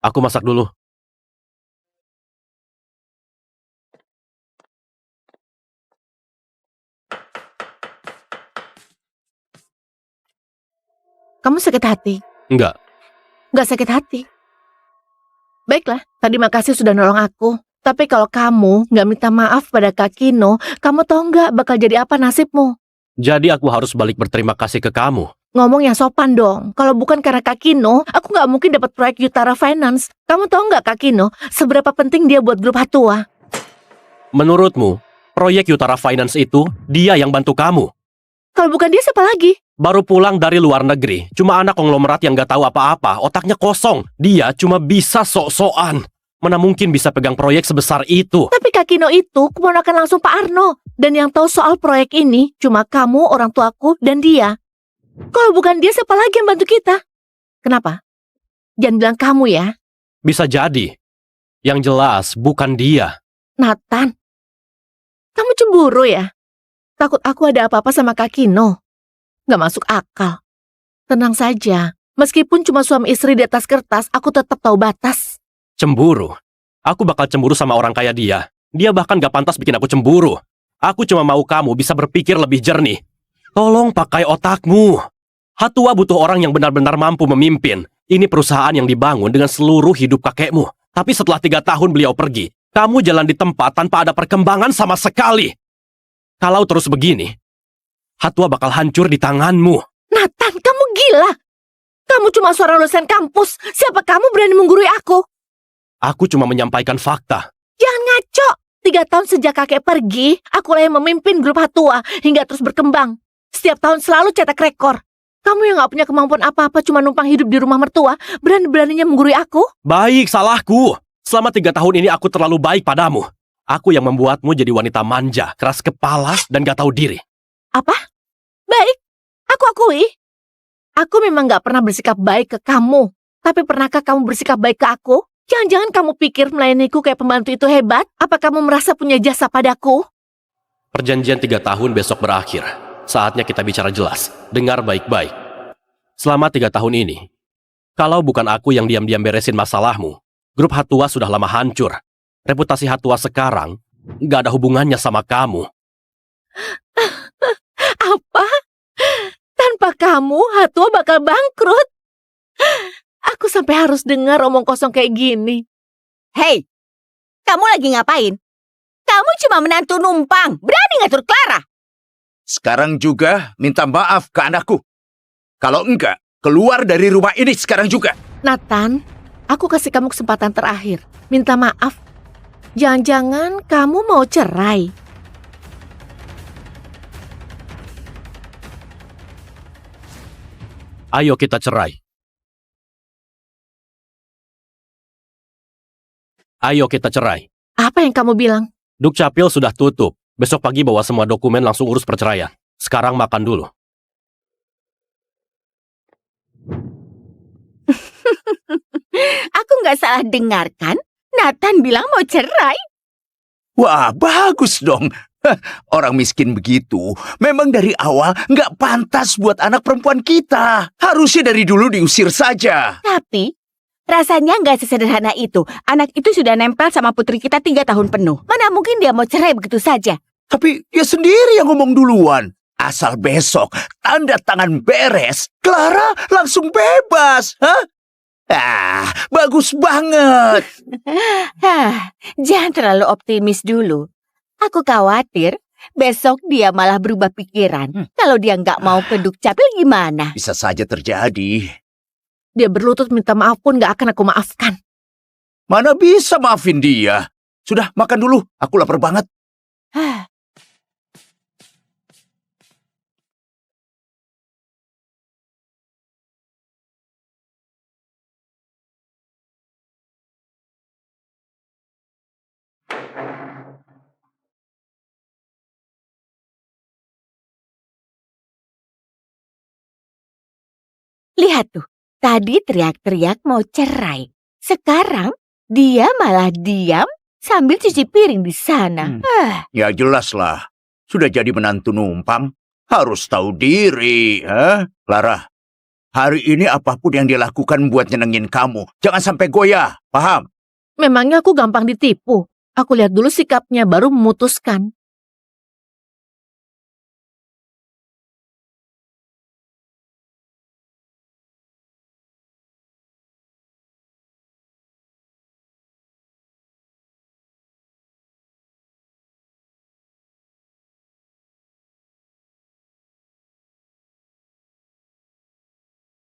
Speaker 6: Aku masak dulu.
Speaker 5: Kamu sakit hati?
Speaker 6: Enggak.
Speaker 5: Nggak sakit hati. Baiklah, tadi makasih sudah nolong aku. Tapi kalau kamu nggak minta maaf pada Kak Kino, kamu tahu nggak bakal jadi apa nasibmu?
Speaker 6: Jadi aku harus balik berterima kasih ke kamu.
Speaker 5: Ngomong yang sopan dong. Kalau bukan karena Kak Kino, aku nggak mungkin dapat proyek Utara Finance. Kamu tahu nggak Kak Kino, seberapa penting dia buat grup Hatua?
Speaker 6: Menurutmu, proyek Utara Finance itu dia yang bantu kamu?
Speaker 5: Kalau bukan dia siapa lagi?
Speaker 6: Baru pulang dari luar negeri, cuma anak konglomerat yang gak tahu apa-apa, otaknya kosong. Dia cuma bisa sok-sokan. Mana mungkin bisa pegang proyek sebesar itu?
Speaker 5: Tapi Kak Kino itu keponakan langsung Pak Arno. Dan yang tahu soal proyek ini cuma kamu, orang tuaku, dan dia. Kalau bukan dia, siapa lagi yang bantu kita? Kenapa? Jangan bilang kamu ya.
Speaker 6: Bisa jadi. Yang jelas bukan dia.
Speaker 5: Nathan, kamu cemburu ya? Takut aku ada apa-apa sama Kak Kino? Gak masuk akal. Tenang saja. Meskipun cuma suami istri di atas kertas, aku tetap tahu batas.
Speaker 6: Cemburu? Aku bakal cemburu sama orang kayak dia. Dia bahkan gak pantas bikin aku cemburu. Aku cuma mau kamu bisa berpikir lebih jernih. Tolong pakai otakmu. Hatua butuh orang yang benar-benar mampu memimpin. Ini perusahaan yang dibangun dengan seluruh hidup kakekmu. Tapi setelah 3 tahun beliau pergi, kamu jalan di tempat tanpa ada perkembangan sama sekali. Kalau terus begini, Hatua bakal hancur di tanganmu.
Speaker 5: Nathan, kamu gila. Kamu cuma seorang lulusan kampus. Siapa kamu berani menggurui aku?
Speaker 6: Aku cuma menyampaikan fakta.
Speaker 5: Jangan ngaco. 3 tahun sejak kakek pergi, akulah yang memimpin grup Hatua hingga terus berkembang. Setiap tahun selalu cetak rekor. Kamu yang gak punya kemampuan apa-apa cuma numpang hidup di rumah mertua, berani-beraninya menggurui aku?
Speaker 6: Baik, salahku. Selama 3 tahun ini aku terlalu baik padamu. Aku yang membuatmu jadi wanita manja, keras kepala, dan gak tahu diri.
Speaker 5: Apa? Baik, aku akui. Aku memang gak pernah bersikap baik ke kamu. Tapi pernahkah kamu bersikap baik ke aku? Jangan-jangan kamu pikir melayaniku kayak pembantu itu hebat? Apa kamu merasa punya jasa padaku?
Speaker 6: Perjanjian 3 tahun besok berakhir. Saatnya kita bicara jelas. Dengar baik-baik. Selama 3 tahun ini, kalau bukan aku yang diam-diam beresin masalahmu, grup Hatua sudah lama hancur. Reputasi Hatua sekarang gak ada hubungannya sama kamu.
Speaker 5: Apa? Tanpa kamu, Hatua bakal bangkrut. Aku sampai harus dengar omong kosong kayak gini.
Speaker 3: Hei, kamu lagi ngapain? Kamu cuma menantu numpang, berani ngatur Clara.
Speaker 14: Sekarang juga minta maaf ke anakku. Kalau enggak, keluar dari rumah ini sekarang juga.
Speaker 5: Nathan, aku kasih kamu kesempatan terakhir. Minta maaf. Jangan-jangan kamu mau cerai.
Speaker 6: Ayo kita cerai. Ayo kita cerai.
Speaker 5: Apa yang kamu bilang?
Speaker 6: Dukcapil sudah tutup. Besok pagi bawa semua dokumen langsung urus perceraian. Sekarang makan dulu.
Speaker 3: Aku nggak salah dengar kan? Nathan bilang mau cerai.
Speaker 14: Wah, bagus dong. Orang miskin begitu memang dari awal nggak pantas buat anak perempuan kita. Harusnya dari dulu diusir saja.
Speaker 3: Tapi rasanya nggak sesederhana itu. Anak itu sudah nempel sama putri kita 3 tahun penuh. Mana mungkin dia mau cerai begitu saja?
Speaker 14: Tapi dia sendiri yang ngomong duluan. Asal besok tanda tangan beres, Clara langsung bebas. Hah? Bagus banget.
Speaker 3: Jangan terlalu optimis dulu. Aku khawatir besok dia malah berubah pikiran. Kalau dia nggak mau ke Dukcapil gimana?
Speaker 14: Bisa saja terjadi.
Speaker 5: Dia berlutut minta maaf pun nggak akan aku maafkan.
Speaker 14: Mana bisa maafin dia? Sudah, makan dulu. Aku lapar banget.
Speaker 3: Lihat tuh, tadi teriak-teriak mau cerai. Sekarang dia malah diam sambil cuci piring di sana.
Speaker 14: Ya jelas lah. Sudah jadi menantu numpang, harus tahu diri. Clara, Hari ini apapun yang dia lakukan buat nyenengin kamu. Jangan sampai goyah, paham?
Speaker 5: Memangnya aku gampang ditipu? Aku lihat dulu sikapnya baru memutuskan.